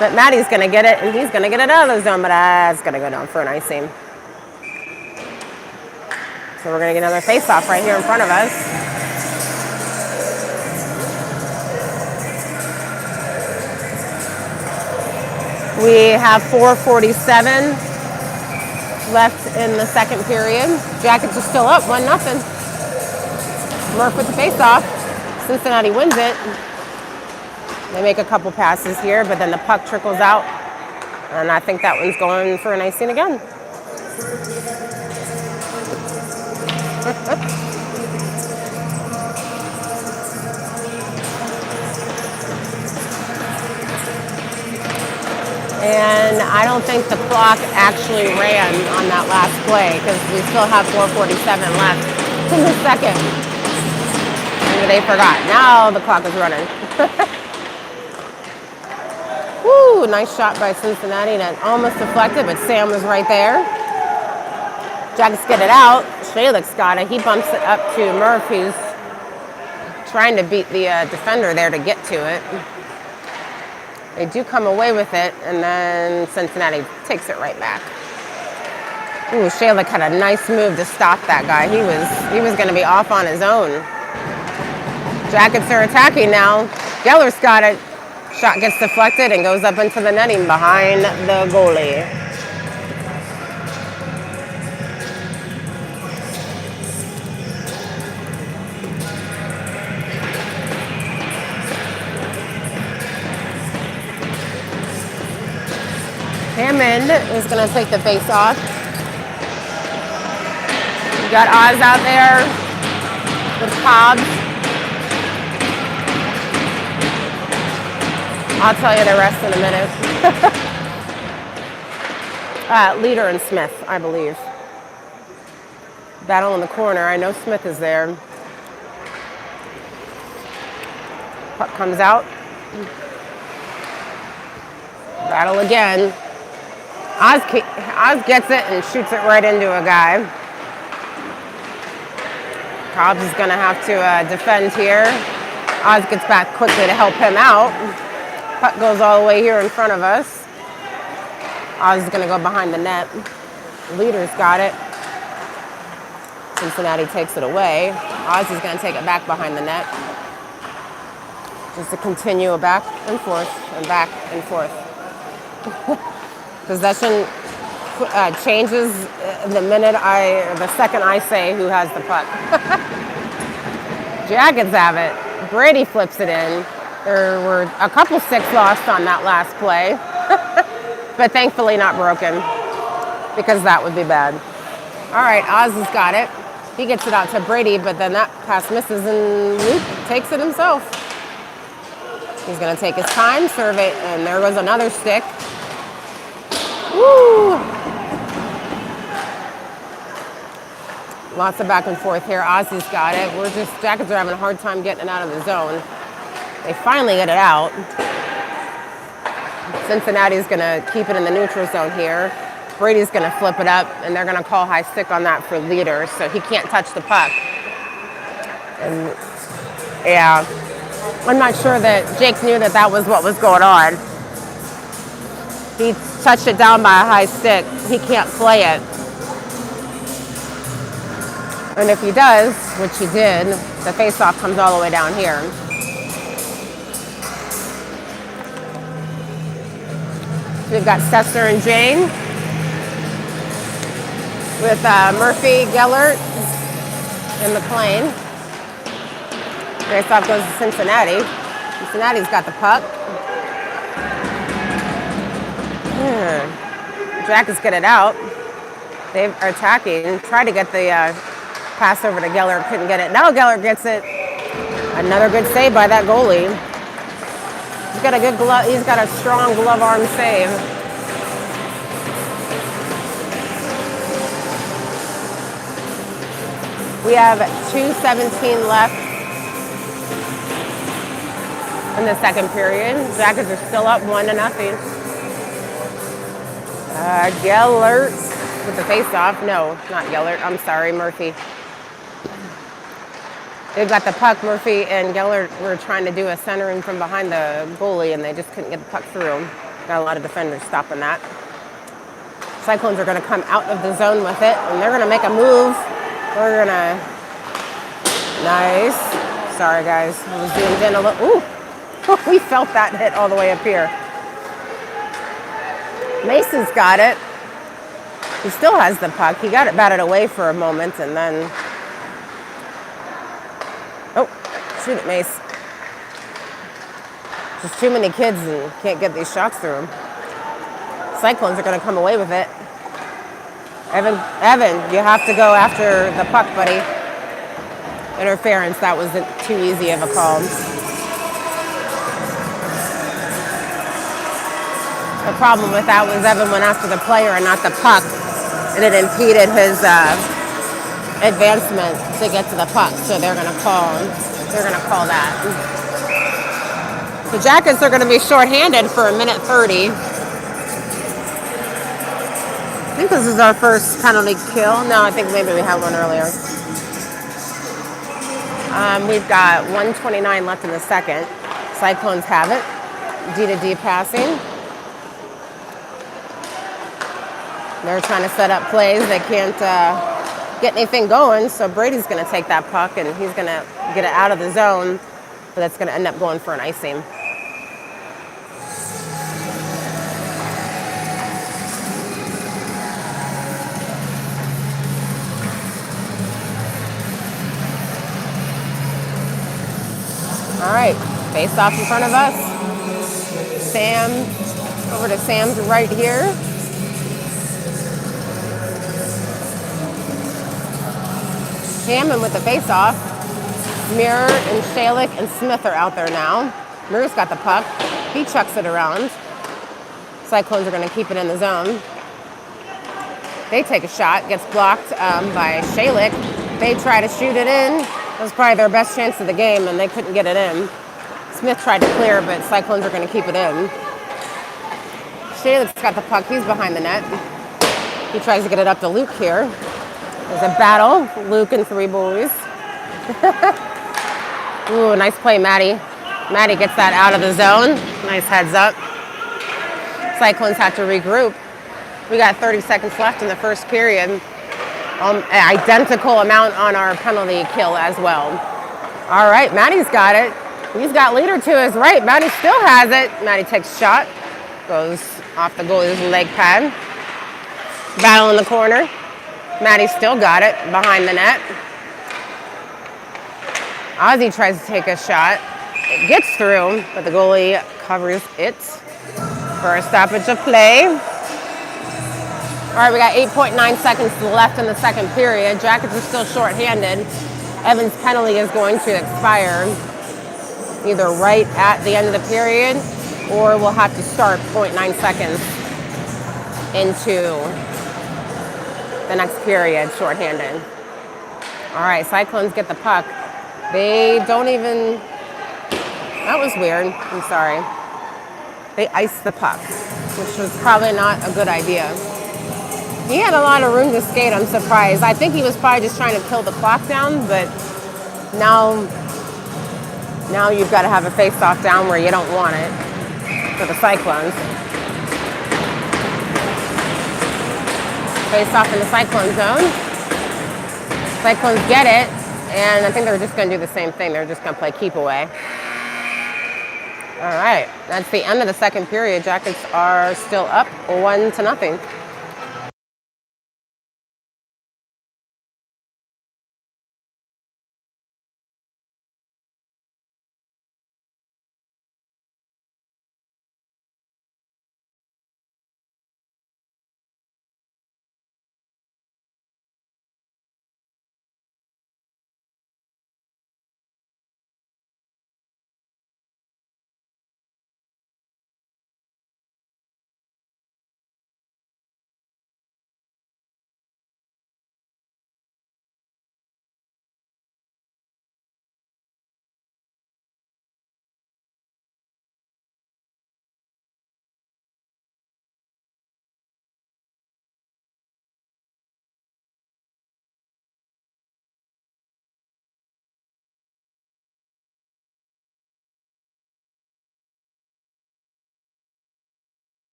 But Matty's going to get it, and he's going to get it out of the zone, but it's going to go down for an icing. So we're going to get another face-off right here in front of us. We have 4:47 left in the second period. Jackets are still up, 1-0. Murph with the face-off. Cincinnati wins it. They make a couple passes here, but then the puck trickles out. And I think that one's going for an icing again. And I don't think the clock actually ran on that last play because we still have 4:47 left in the second. And they forgot. Now the clock is running. Woo, nice shot by Cincinnati. That almost deflected, but Sam was right there. Jackets get it out. Shalik's got it. He bumps it up to Murph, who's trying to beat the defender there to get to it. They do come away with it, and then Cincinnati takes it right back. Ooh, Shalik had a nice move to stop that guy. He was going to be off on his own. Jackets are attacking now. Geller's got it. Shot gets deflected and goes up into the netting behind the goalie. Hammond is going to take the face off. You got Oz out there with Cobbs. I'll tell you the rest in a minute. Leader and Smith, I believe. Battle in the corner. I know Smith is there. Puck comes out. Battle again. Oz gets it and shoots it right into a guy. Cobbs is going to have to defend here. Oz gets back quickly to help him out. Puck goes all the way here in front of us. Oz is going to go behind the net. Leader's got it. Cincinnati takes it away. Oz is going to take it back behind the net. Just to continue back and forth and back and forth. Possession changes the second I say who has the puck. Jackets have it. Brady flips it in. There were a couple sticks lost on that last play, but thankfully not broken, because that would be bad. All right, Oz has got it. He gets it out to Brady, but then that pass misses and Luke takes it himself. He's going to take his time, serve it, and there goes another stick. Woo! Lots of back and forth here. Ozzy's got it. Jackets are having a hard time getting it out of the zone. They finally get it out. Cincinnati's going to keep it in the neutral zone here. Brady's going to flip it up, and they're going to call high stick on that for Leader, so he can't touch the puck. And yeah, I'm not sure that Jake knew that that was what was going on. He touched it down by a high stick. He can't play it. And if he does, which he did, the face-off comes all the way down here. So we've got Sessler and Jane with Murphy, Gellert, and McLean. Face-off goes to Cincinnati. Cincinnati's got the puck. Jackets get it out. They are attacking. Try to get the pass over to Gellert. Couldn't get it. Now Gellert gets it. Another good save by that goalie. He's got a good glove. He's got a strong glove arm save. We have 2:17 left in the second period. Jackets are still up 1-0. Gellert with the face-off. No, not Gellert. I'm sorry, Murphy. They've got the puck. Murphy and Gellert were trying to do a centering from behind the goalie, and they just couldn't get the puck through. Got a lot of defenders stopping that. Cyclones are going to come out of the zone with it, and they're going to make a move. We're going to... Nice. Sorry, guys. I was doing Jen a little... Ooh! We felt that hit all the way up here. Mason's got it. He still has the puck. He got it batted away for a moment, and then... Oh, shoot it, Mace. Just too many kids and can't get these shots through them. Cyclones are going to come away with it. Evan, you have to go after the puck, buddy. Interference, that wasn't too easy of a call. The problem with that was Evan went after the player and not the puck, and it impeded his advancement to get to the puck. So they're going to call that. The Jackets are going to be shorthanded for 1:30. I think this is our first penalty kill. No, I think maybe we had one earlier. We've got 1:29 left in the second. Cyclones have it. D to D passing. They're trying to set up plays. They can't get anything going, so Brady's going to take that puck and he's going to get it out of the zone, but that's going to end up going for an icing. All right, face off in front of us. Sam, over to Sam's right here. Hammond with the face-off. Mirror and Shalik and Smith are out there now. Mirror's got the puck. He chucks it around. Cyclones are going to keep it in the zone. They take a shot. Gets blocked by Shalik. They try to shoot it in. That was probably their best chance of the game, and they couldn't get it in. Smith tried to clear, but Cyclones are going to keep it in. Shalik's got the puck. He's behind the net. He tries to get it up to Luke here. There's a battle, Luke and three boys. Ooh, nice play, Maddie. Maddie gets that out of the zone. Nice heads up. Cyclones have to regroup. We got 30 seconds left in the first period. Identical amount on our penalty kill as well. All right, Maddie's got it. He's got leader to his right. Maddie still has it. Maddie takes a shot. Goes off the goalie's leg pad. Battle in the corner. Maddie still got it behind the net. Ozzy tries to take a shot. It gets through, but the goalie covers it for a stoppage of play. All right, we got 8.9 seconds left in the second period. Jackets are still shorthanded. Evans' penalty is going to expire either right at the end of the period or we'll have to start 0.9 seconds into the next period shorthanded. All right, Cyclones get the puck. They don't even, that was weird, I'm sorry. They iced the puck, which was probably not a good idea. He had a lot of room to skate, I'm surprised. I think he was probably just trying to kill the clock down, but now you've got to have a face-off down where you don't want it for the Cyclones. Face-off in the Cyclone zone. Cyclones get it, and I think they're just going to do the same thing. They're just going to play keep away. All right, that's the end of the second period. Jackets are still up 1-0.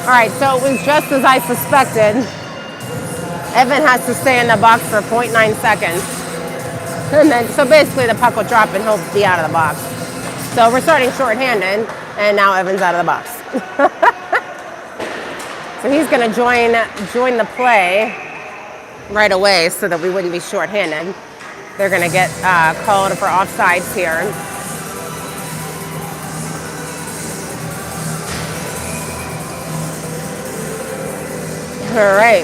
All right, so it was just as I suspected. Evan has to stay in the box for 0.9 seconds. And then, so basically the puck will drop and he'll be out of the box. So we're starting shorthanded, and now Evan's out of the box. So he's gonna join the play right away so that we wouldn't be shorthanded. They're gonna get called for offsides here. All right.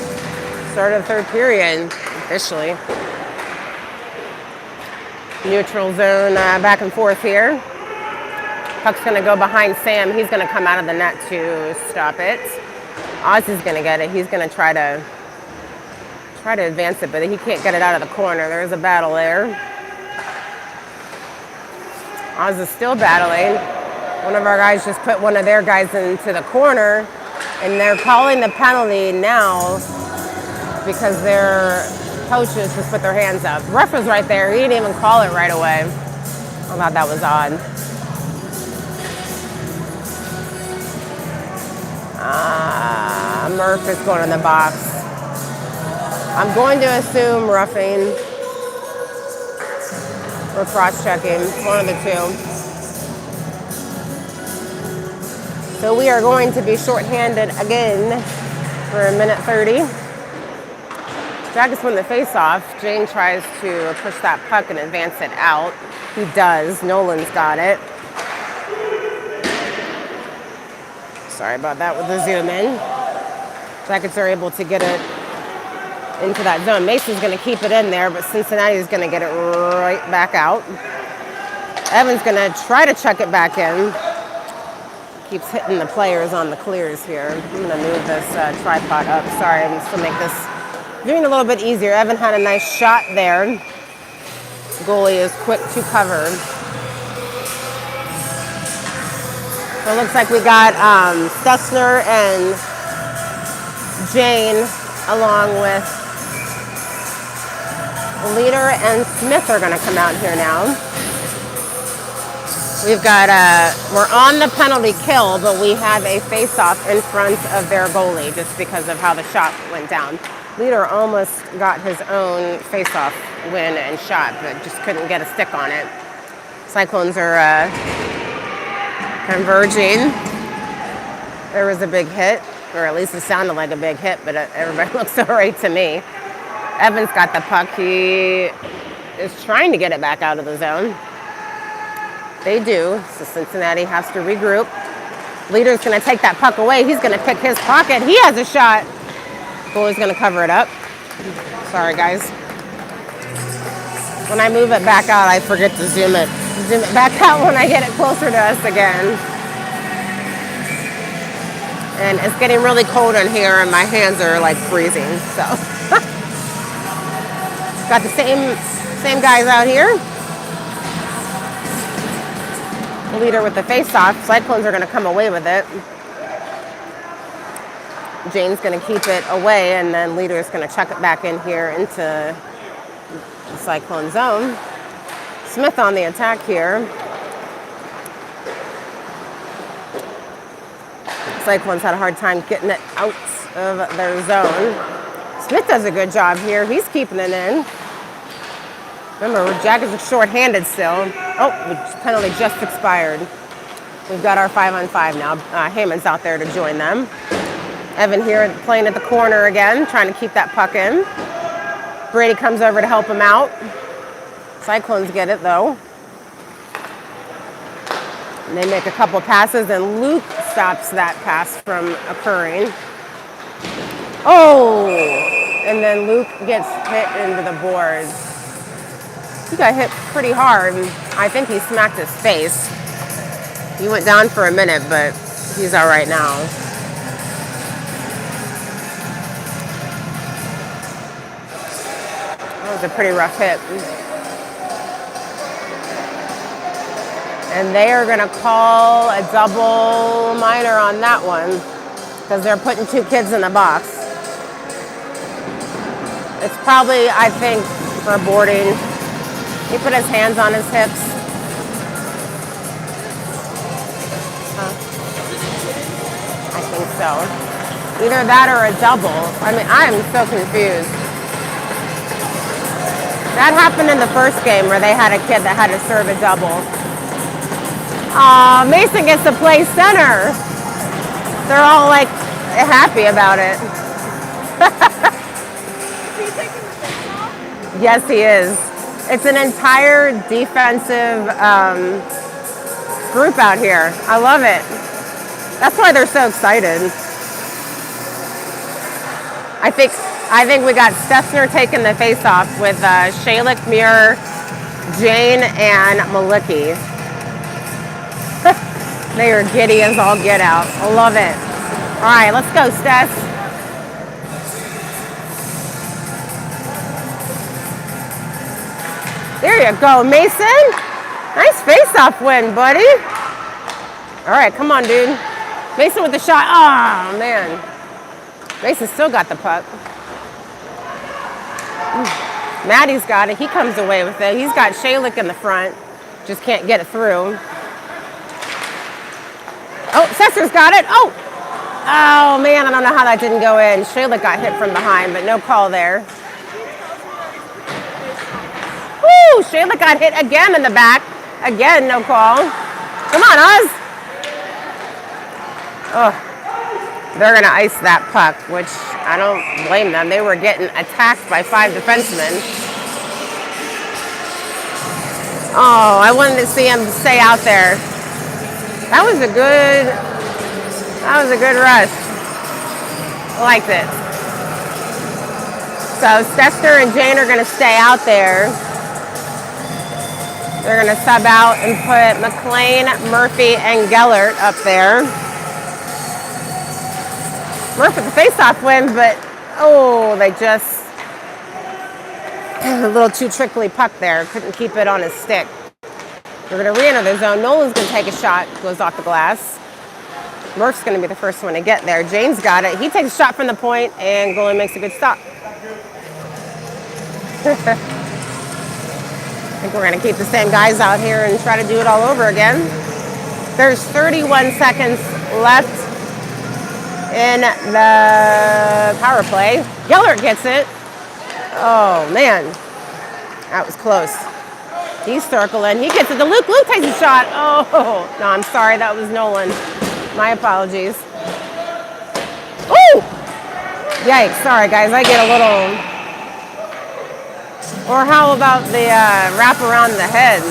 Start of third period, officially. Neutral zone back and forth here. Puck's going to go behind Sam. He's going to come out of the net to stop it. Ozzy's going to get it. He's going to try to advance it, but he can't get it out of the corner. There's a battle there. Oz is still battling. One of our guys just put one of their guys into the corner, and they're calling the penalty now because their coaches just put their hands up. The ref was right there. He didn't even call it right away. I thought that was odd. Murph is going in the box. I'm going to assume roughing or cross-checking, one of the two. So we are going to be shorthanded again for a minute 30. Jackets win the face-off. Jane tries to push that puck and advance it out. He does. Nolan's got it. Sorry about that with the zoom in. Jackets are able to get it into that zone. Mason's going to keep it in there, but Cincinnati's going to get it right back out. Evan's going to try to chuck it back in. Keeps hitting the players on the clears here. I'm going to move this tripod up. Sorry, I'm just going to make this doing a little bit easier. Evan had a nice shot there. Goalie is quick to cover. So it looks like we got Stutzner and Jane along with Leader and Smith are going to come out here now. We've got we're on the penalty kill, but we have a face-off in front of their goalie just because of how the shot went down. Leader almost got his own face-off win and shot, but just couldn't get a stick on it. Cyclones are converging. There was a big hit, or at least it sounded like a big hit, but everybody looks all right to me. Evans got the puck. He is trying to get it back out of the zone. They do, so Cincinnati has to regroup. Leader's going to take that puck away. He's going to pick his pocket. He has a shot. Goalie's going to cover it up. Sorry, guys. When I move it back out, I forget to zoom it back out when I get it closer to us again. And it's getting really cold in here, and my hands are like freezing. So, got the same guys out here. Leader with the face-off. Cyclones are going to come away with it. Jane's going to keep it away, and then Leader's going to chuck it back in here into the Cyclone zone. Smith on the attack here. Cyclones had a hard time getting it out of their zone. Smith does a good job here. He's keeping it in. Remember, Jackets are short-handed still. Oh, the penalty just expired. We've got our 5-on-5 now. Heyman's out there to join them. Evan here playing at the corner again, trying to keep that puck in. Brady comes over to help him out. Cyclones get it, though. And they make a couple passes, and Luke stops that pass from occurring. Oh! And then Luke gets hit into the boards. He got hit pretty hard. I think he smacked his face. He went down for a minute, but he's all right now. That was a pretty rough hit. And they are going to call a double minor on that one because they're putting two kids in the box. It's probably, I think, for boarding. He put his hands on his hips. I think so. Either that or a double. I mean, I'm so confused. That happened in the first game where they had a kid that had to serve a double. Mason gets to play center. They're all like happy about it. Is he taking the face off? Yes, he is. It's an entire defensive group out here. I love it. That's why they're so excited. I think we got Stessner taking the face off with Shaylik, Muir, Jane, and Malicki. They are giddy as all get out. I love it. All right, let's go, Stess. There you go, Mason. Nice face-off win, buddy. All right, come on, dude. Mason with the shot. Oh, man. Mason still got the puck. Maddie's got it. He comes away with it. He's got Shaylik in the front. Just can't get it through. Oh, Sesser's got it. Oh! Oh, man, I don't know how that didn't go in. Shaylik got hit from behind, but no call there. Woo! Shaylik got hit again in the back. Again, no call. Come on, Oz. Oh, they're going to ice that puck, which I don't blame them. They were getting attacked by 5 defensemen. Oh, I wanted to see him stay out there. That was a good rush. I liked it. So Stessner and Jane are going to stay out there. They're going to sub out and put McLean, Murphy, and Gellert up there. Murphy the face-off win, but oh, they just a little too trickly puck there. Couldn't keep it on his stick. We're going to re-enter the zone. Nolan's going to take a shot, goes off the glass. Murph's going to be the first one to get there. Jane's got it. He takes a shot from the point, and goalie makes a good stop. I think we're going to keep the same guys out here and try to do it all over again. There's 31 seconds left in the power play. Gellert gets it. Oh, man. That was close. He's circling. He gets it to Luke. Luke takes a shot. Oh, no, I'm sorry. That was Nolan. My apologies. Ooh! Yikes. Sorry, guys. I get a little... Or how about the wrap around the head?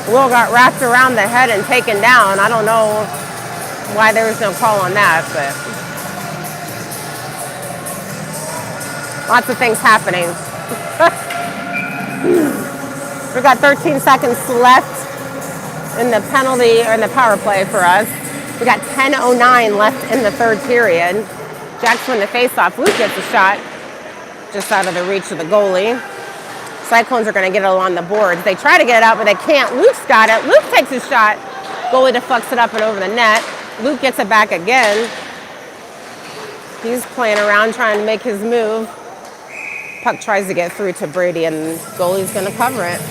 Will got wrapped around the head and taken down. I don't know why there was no call on that, but lots of things happening. We got 13 seconds left in the penalty or in the power play for us. We got 10:09 left in the third period. Jack's win the face-off. Luke gets a shot just out of the reach of the goalie. Cyclones are going to get it along the boards. They try to get it out, but they can't. Luke's got it. Luke takes a shot. Goalie deflects it up and over the net. Luke gets it back again. He's playing around trying to make his move. Puck tries to get through to Brady, and goalie's going to cover it.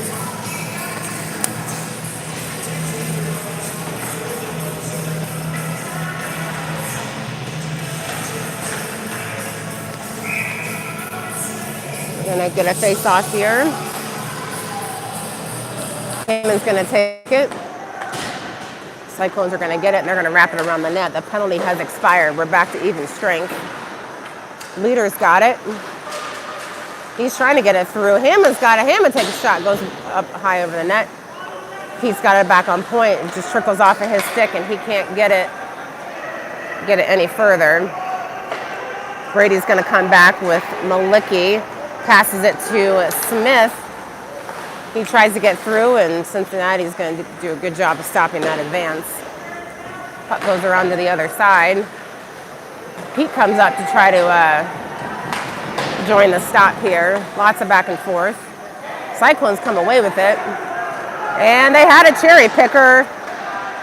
Gonna get a face off here. Heyman's gonna take it. Cyclones are gonna get it and they're gonna wrap it around the net. The penalty has expired. We're back to even strength. Leader's got it. He's trying to get it through. Hammond's got it. Hammond takes a shot, goes up high over the net. He's got it back on point. It just trickles off of his stick and he can't get it any further. Brady's gonna come back with Malicki. Passes it to Smith. He tries to get through, and Cincinnati's going to do a good job of stopping that advance. Puck goes around to the other side. Pete comes up to try to join the stop here. Lots of back and forth. Cyclones come away with it. And they had a cherry picker,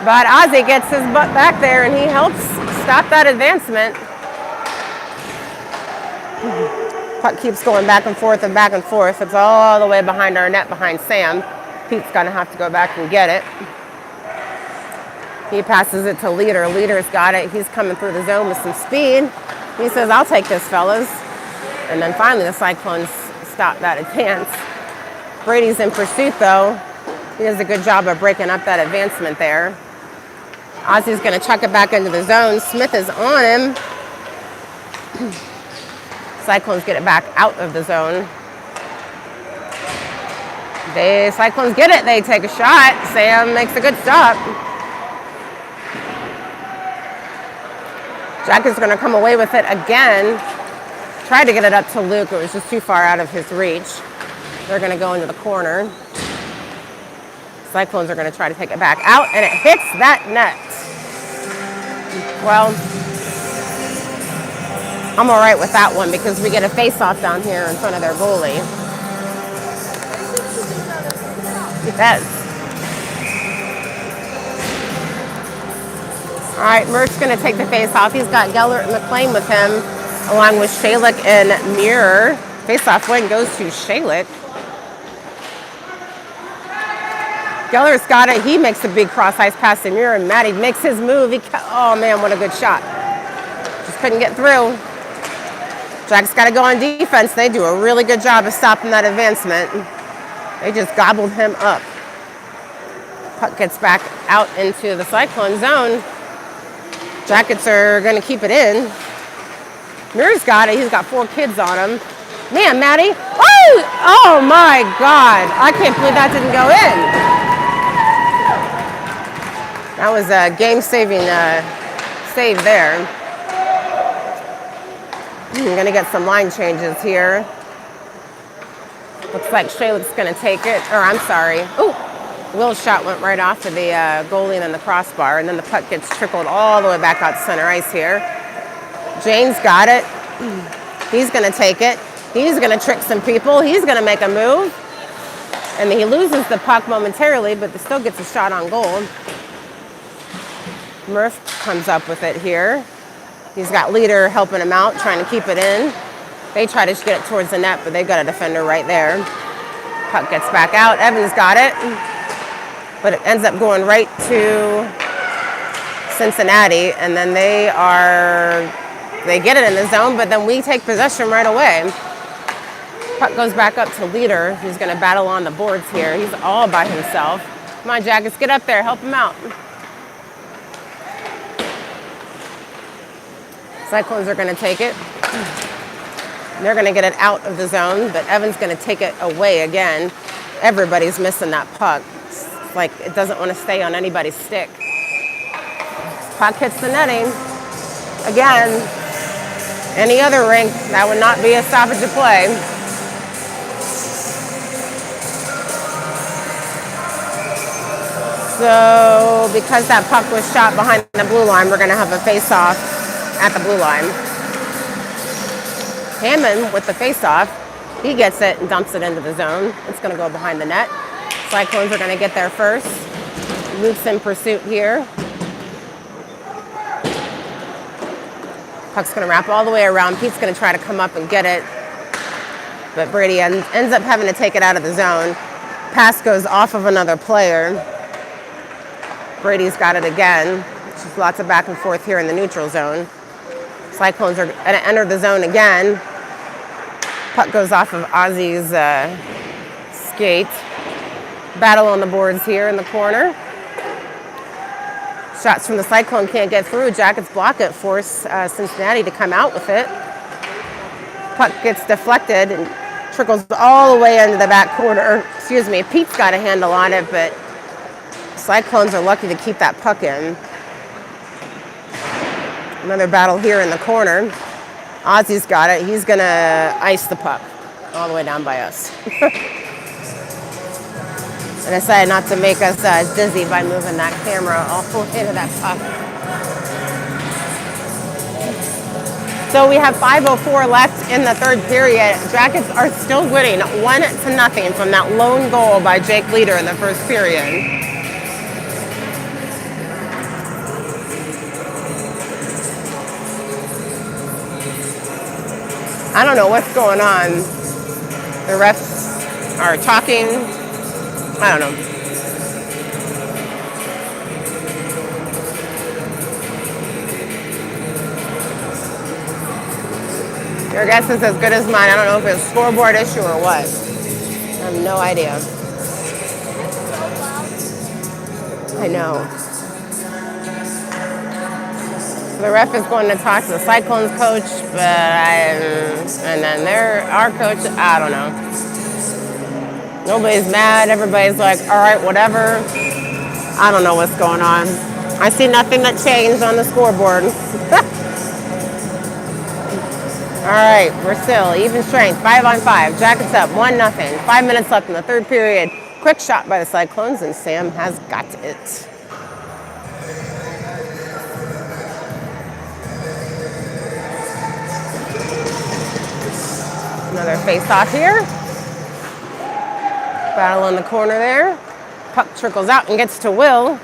but Ozzy gets his butt back there, and he helps stop that advancement. Puck keeps going back and forth and back and forth. It's all the way behind our net behind Sam. Pete's going to have to go back and get it. He passes it to Leader. Leader's got it. He's coming through the zone with some speed. He says, I'll take this, fellas. And then finally the Cyclones stop that advance. Brady's in pursuit, though. He does a good job of breaking up that advancement there. Ozzy's going to chuck it back into the zone. Smith is on him. Cyclones get it back out of the zone. Cyclones get it. They take a shot. Sam makes a good stop. Jack is going to come away with it again. Tried to get it up to Luke. It was just too far out of his reach. They're going to go into the corner. Cyclones are going to try to take it back out, and it hits that net. Well, I'm all right with that one because we get a face-off down here in front of their goalie. Yes. All right, Merck's going to take the face-off. He's got Gellert and McLean with him, along with Shalik and Muir. Face-off win goes to Shalik. Geller's got it. He makes a big cross-ice pass to Muir, and Matty makes his move. Oh, man, what a good shot. Just couldn't get through. Jack's got to go on defense. They do a really good job of stopping that advancement. They just gobbled him up. Puck gets back out into the Cyclone zone. Jackets are going to keep it in. Muir's got it. He's got 4 kids on him. Man, Matty. Oh my God. I can't believe that didn't go in. That was a game-saving save there. I'm going to get some line changes here. Looks like Shalik's going to take it. Or, I'm sorry. Ooh. Will's shot went right off of the goalie and then the crossbar, and then the puck gets trickled all the way back out to center ice here. Jane's got it. He's going to take it. He's going to trick some people. He's going to make a move. And he loses the puck momentarily, but still gets a shot on goal. Murph comes up with it here. He's got Leader helping him out, trying to keep it in. They try to get it towards the net, but they've got a defender right there. Puck gets back out. Evans got it. But it ends up going right to Cincinnati, and then they get it in the zone, but then we take possession right away. Puck goes back up to Leader, who's going to battle on the boards here. He's all by himself. Come on, Jackets, get up there, help him out. Cyclones are going to take it. They're going to get it out of the zone, but Evan's going to take it away again. Everybody's missing that puck. Like it doesn't want to stay on anybody's stick. Puck hits the netting. Again, any other rink, that would not be a stoppage of play. So because that puck was shot behind the blue line, we're going to have a face-off at the blue line. Hammond with the face-off. He gets it and dumps it into the zone. It's going to go behind the net. Cyclones are going to get there first. Luke's in pursuit here. Puck's going to wrap all the way around. Pete's going to try to come up and get it. But Brady ends up having to take it out of the zone. Pass goes off of another player. Brady's got it again. Just lots of back and forth here in the neutral zone. Cyclones are going to enter the zone again. Puck goes off of Ozzy's skate. Battle on the boards here in the corner. Shots from the Cyclone can't get through. Jackets block it, force Cincinnati to come out with it. Puck gets deflected and trickles all the way into the back corner. Excuse me, Pete's got a handle on it, but Cyclones are lucky to keep that puck in. Another battle here in the corner. Ozzy's got it. He's going to ice the puck all the way down by us. I decided not to make us dizzy by moving that camera all the way to that puck. So we have 5:04 left in the third period. Jackets are still winning 1-0 from that lone goal by Jake Leader in the first period. I don't know what's going on. The refs are talking. I don't know. Your guess is as good as mine. I don't know if it's a scoreboard issue or what. I have no idea. I know. The ref is going to talk to the Cyclones coach, and then our coach, I don't know. Nobody's mad. Everybody's like, all right, whatever. I don't know what's going on. I see nothing that changed on the scoreboard. All right, we're still even strength, 5-on-5. Jackets up, 1-0. 5 minutes left in the third period. Quick shot by the Cyclones, and Sam has got it. Another face-off here. Battle in the corner there. Puck trickles out and gets to Will.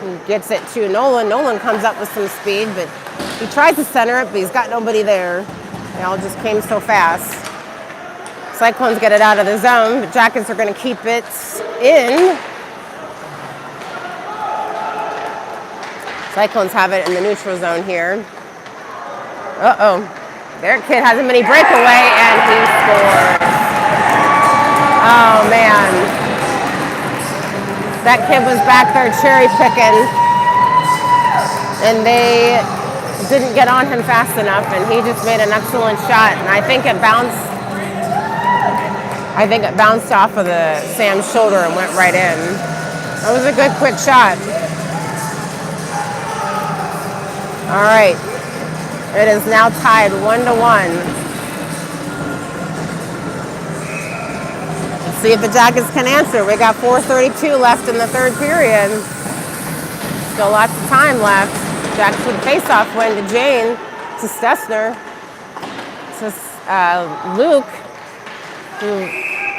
He gets it to Nolan. Nolan comes up with some speed, but he tries to center it, but he's got nobody there. They all just came so fast. Cyclones get it out of the zone, but Jackets are going to keep it in. Cyclones have it in the neutral zone here. Uh-oh. Their kid has a mini breakaway, and he scores. Oh, man. That kid was back there cherry picking, and they didn't get on him fast enough, and he just made an excellent shot. And I think it bounced off of Sam's shoulder and went right in. That was a good quick shot. All right. It is now tied 1-1. Let's see if the Jackets can answer. We got 4:32 left in the third period. Still lots of time left. Jackets with face-off win to Jane, to Stessner, to Luke.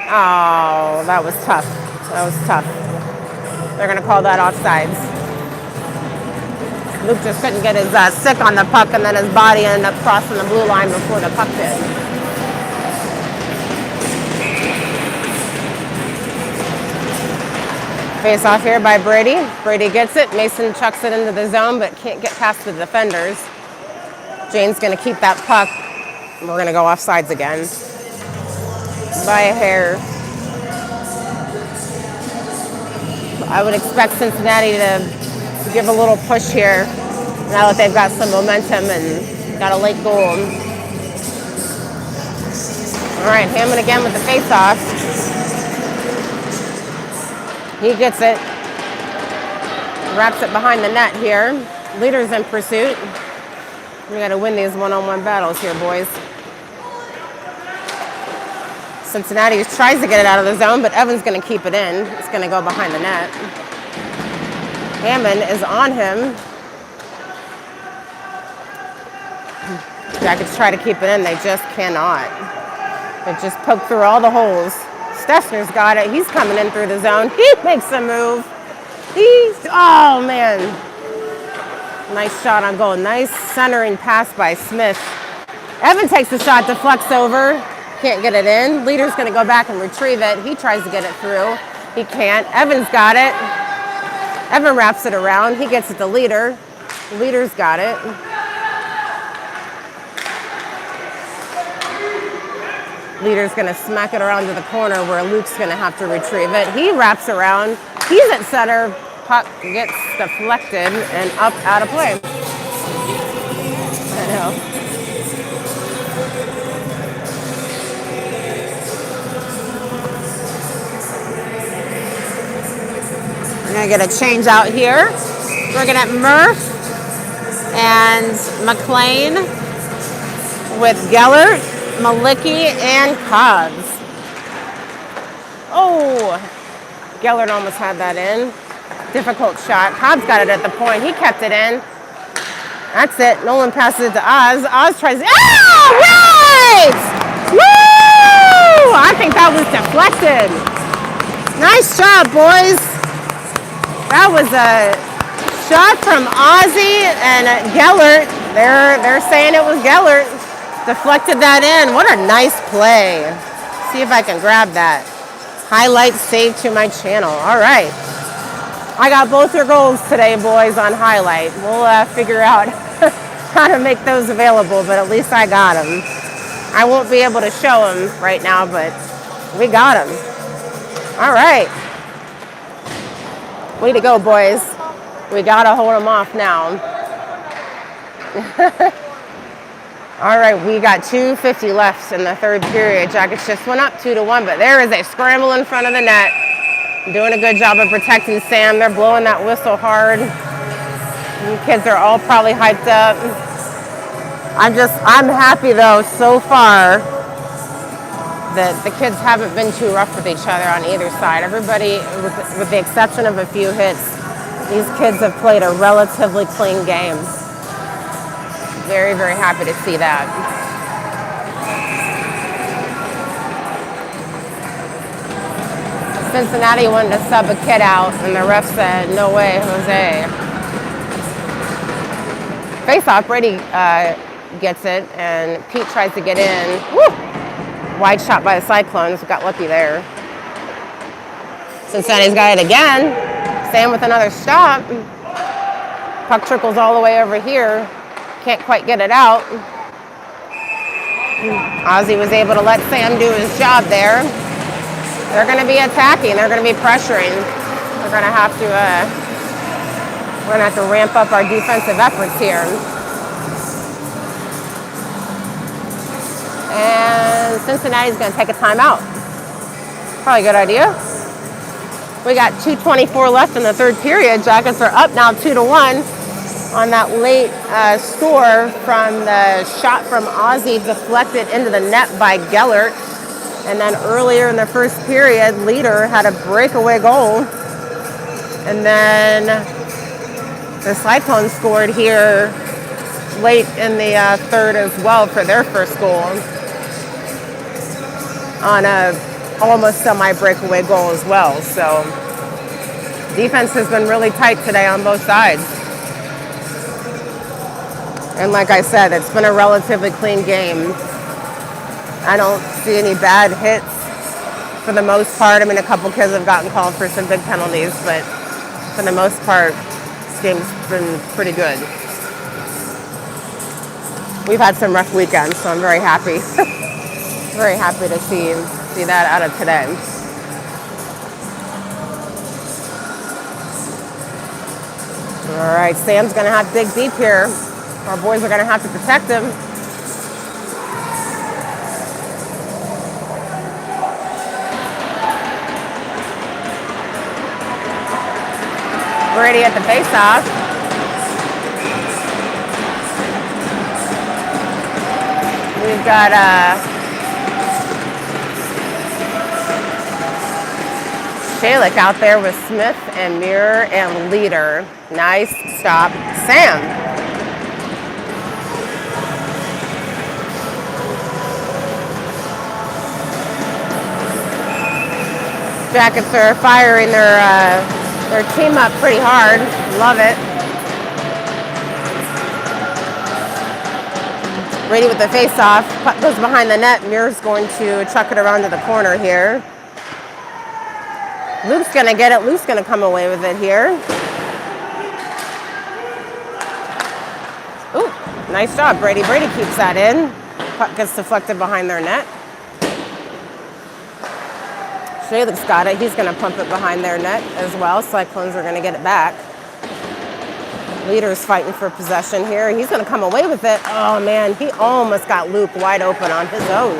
Oh, that was tough. That was tough. They're going to call that offsides. Luke just couldn't get his stick on the puck, and then his body ended up crossing the blue line before the puck did. Face off here by Brady. Brady gets it. Mason chucks it into the zone, but can't get past the defenders. Jane's going to keep that puck. We're going to go offsides again. By a hair. I would expect Cincinnati to give a little push here now that they've got some momentum and got a late goal. All right, Hammond again with the face-off. He gets it. Wraps it behind the net here. Leaders in pursuit. We got to win these one-on-one battles here, boys. Cincinnati tries to get it out of the zone, but Evan's going to keep it in. It's going to go behind the net. Hammond is on him. Jackets try to keep it in. They just cannot. They just poke through all the holes. Stessner's got it. He's coming in through the zone. He makes a move. Oh, man. Nice shot on goal. Nice centering pass by Smith. Evan takes the shot, deflects over. Can't get it in. Leader's going to go back and retrieve it. He tries to get it through. He can't. Evan's got it. Evan wraps it around. He gets it to Leader. Leader's got it. Leader's going to smack it around to the corner where Luke's going to have to retrieve it. He wraps around. He's at center. Puck gets deflected and up out of play. I know. We're going to get a change out here. We're going to have Murph and McLean with Gellert, Malicki, and Cobbs. Oh, Gellert almost had that in. Difficult shot. Cobbs got it at the point. He kept it in. That's it. Nolan passes it to Oz. Oz tries. Oh, right! Woo! I think that was deflected. Nice job, boys. That was a shot from Ozzy and Gellert. They're saying it was Gellert. Deflected that in. What a nice play. See if I can grab that. Highlights saved to my channel. All right. I got both your goals today, boys, on highlight. We'll figure out how to make those available, but at least I got them. I won't be able to show them right now, but we got them. All right. Way to go, boys. We got to hold them off now. All right, we got 2:50 left in the third period. Jackets just went up 2-1, but there is a scramble in front of the net. Doing a good job of protecting Sam. They're blowing that whistle hard. You kids are all probably hyped up. I'm happy though so far that the kids haven't been too rough with each other on either side. Everybody, with the exception of a few hits, these kids have played a relatively clean game. Very, very happy to see that. Cincinnati wanted to sub a kid out, and the ref said, "No way, Jose." Face-off, Brady gets it, and Pete tries to get in. Woo! Wide shot by the Cyclones. Got lucky there. Cincinnati's got it again. Sam with another stop. Puck trickles all the way over here. Can't quite get it out. Ozzy was able to let Sam do his job there. They're going to be attacking. They're going to be pressuring. We're going to have to ramp up our defensive efforts here. And Cincinnati's going to take a timeout. Probably a good idea. We got 2:24 left in the third period. Jackets are up now 2-1 on that late score from the shot from Ozzy deflected into the net by Gellert. And then earlier in the first period, Leader had a breakaway goal. And then the Cyclones scored here late in the third as well for their first goal on a almost semi-breakaway goal as well. So defense has been really tight today on both sides. And like I said, it's been a relatively clean game. I don't see any bad hits for the most part. I mean, a couple kids have gotten called for some big penalties, but for the most part, this game's been pretty good. We've had some rough weekends, so I'm very happy. Very happy to see that out of today. All right, Sam's going to have to dig deep here. Our boys are going to have to protect him. Brady at the face-off. We've got Shalik out there with Smith and Muir and Leader. Nice stop, Sam. Jackets are firing their team up pretty hard. Love it. Brady with the face-off. Puck goes behind the net. Muir's going to chuck it around to the corner here. Luke's going to get it. Luke's going to come away with it here. Ooh, nice job, Brady. Brady keeps that in. Puck gets deflected behind their net. Shalik's got it. He's going to pump it behind their net as well. Cyclones are going to get it back. Leader's fighting for possession here. He's going to come away with it. Oh, man. He almost got Luke wide open on his own.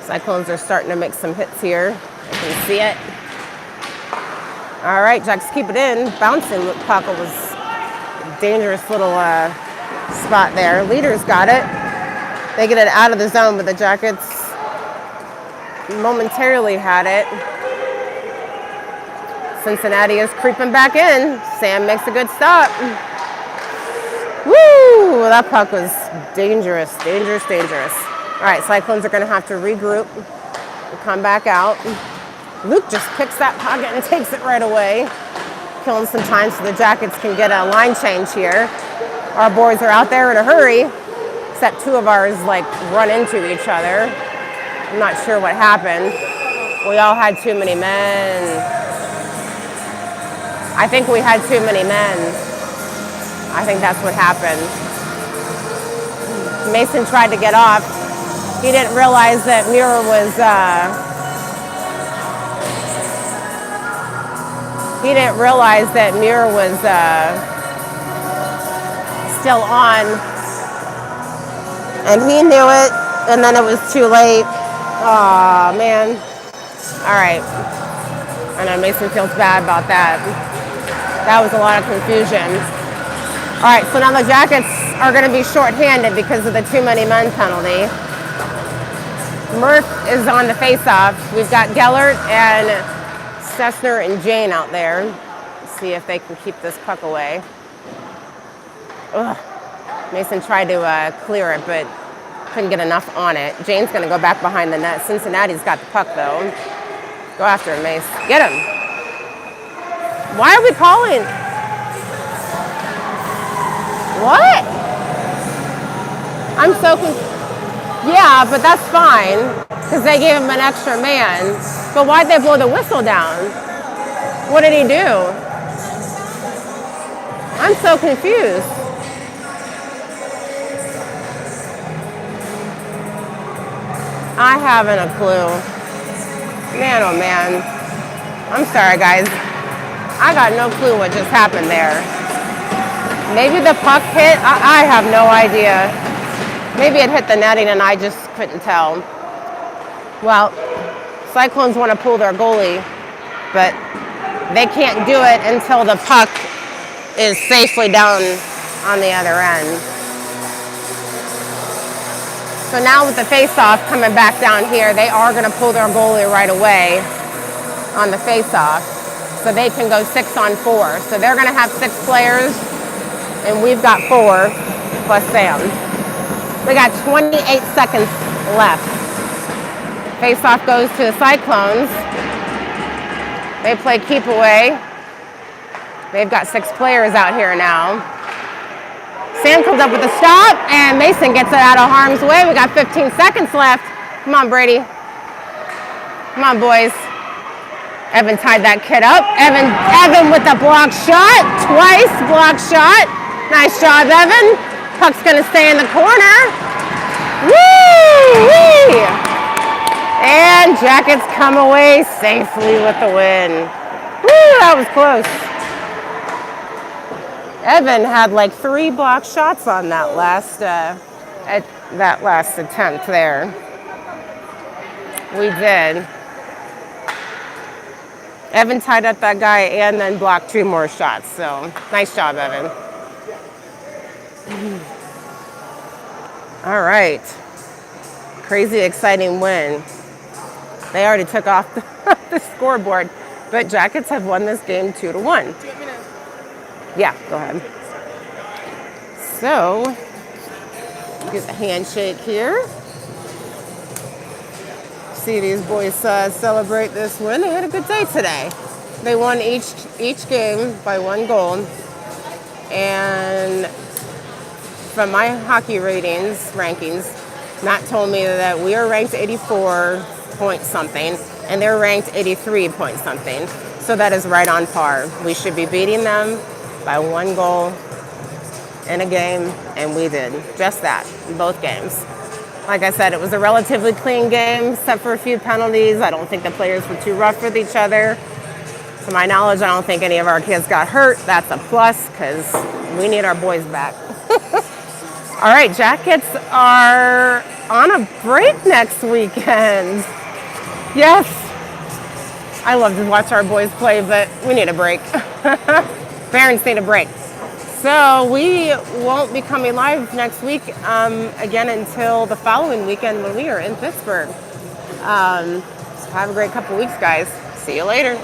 Cyclones are starting to make some hits here. You can see it. All right, Jacks keep it in. Bouncing puck was a dangerous little spot there. Leader's got it. They get it out of the zone, but the Jackets momentarily had it. Cincinnati is creeping back in. Sam makes a good stop. Woo! That puck was dangerous, dangerous, dangerous. All right, Cyclones are going to have to regroup and come back out. Luke just picks that pocket and takes it right away. Killing some time so the Jackets can get a line change here. Our boys are out there in a hurry, except two of ours run into each other. I'm not sure what happened. We all had too many men. I think we had too many men. I think that's what happened. Mason tried to get off. He didn't realize that Muir was still on, and he knew it, and then it was too late. Aw, man. All right. I know Mason feels bad about that. That was a lot of confusion. All right, so now the Jackets are going to be shorthanded because of the too many men penalty. Murph is on the face-off. We've got Gellert and Sessner and Jane out there. Let's see if they can keep this puck away. Ugh. Mason tried to clear it, but couldn't get enough on it. Jane's going to go back behind the net. Cincinnati's got the puck, though. Go after him, Mace. Get him. Why are we calling? What? I'm so confused. Yeah, but that's fine, because they gave him an extra man. But why'd they blow the whistle down? What did he do? I'm so confused. I haven't a clue. Man, oh man. I'm sorry, guys. I got no clue what just happened there. Maybe the puck hit? I have no idea. Maybe it hit the netting and I just couldn't tell. Well, Cyclones want to pull their goalie, but they can't do it until the puck is safely down on the other end. So now with the face-off coming back down here, they are going to pull their goalie right away on the face-off, so they can go 6-on-4. So they're going to have 6 players, and we've got 4 plus Sam. We got 28 seconds left. Face-off goes to the Cyclones. They play keep away. They've got 6 players out here now. Sam comes up with a stop, and Mason gets it out of harm's way. We got 15 seconds left. Come on, Brady. Come on, boys. Evan tied that kid up. Evan with the block shot. Twice block shot. Nice job, Evan. Puck's going to stay in the corner. Woo-wee! And Jackets come away safely with the win. Woo, that was close. Evan had like 3 block shots on that last attempt there. We did. Evan tied up that guy and then blocked 2 more shots. So nice job, Evan. All right. Crazy exciting win. They already took off the scoreboard, but Jackets have won this game 2-1. Yeah, go ahead. So, get the handshake here. See these boys celebrate this win. They had a good day today. They won each game by 1 goal. And from my hockey rankings, Matt told me that we are ranked 84 point something, and they're ranked 83 point something. So that is right on par. We should be beating them by 1 goal in a game, and we did just that in both games. Like I said, it was a relatively clean game, except for a few penalties. I don't think the players were too rough with each other. To my knowledge, I don't think any of our kids got hurt. That's a plus, because we need our boys back. All right, Jackets are on a break next weekend. Yes. I love to watch our boys play, but we need a break. Parents need a break. So we won't be coming live next week again until the following weekend when we are in Pittsburgh. So have a great couple weeks, guys. See you later.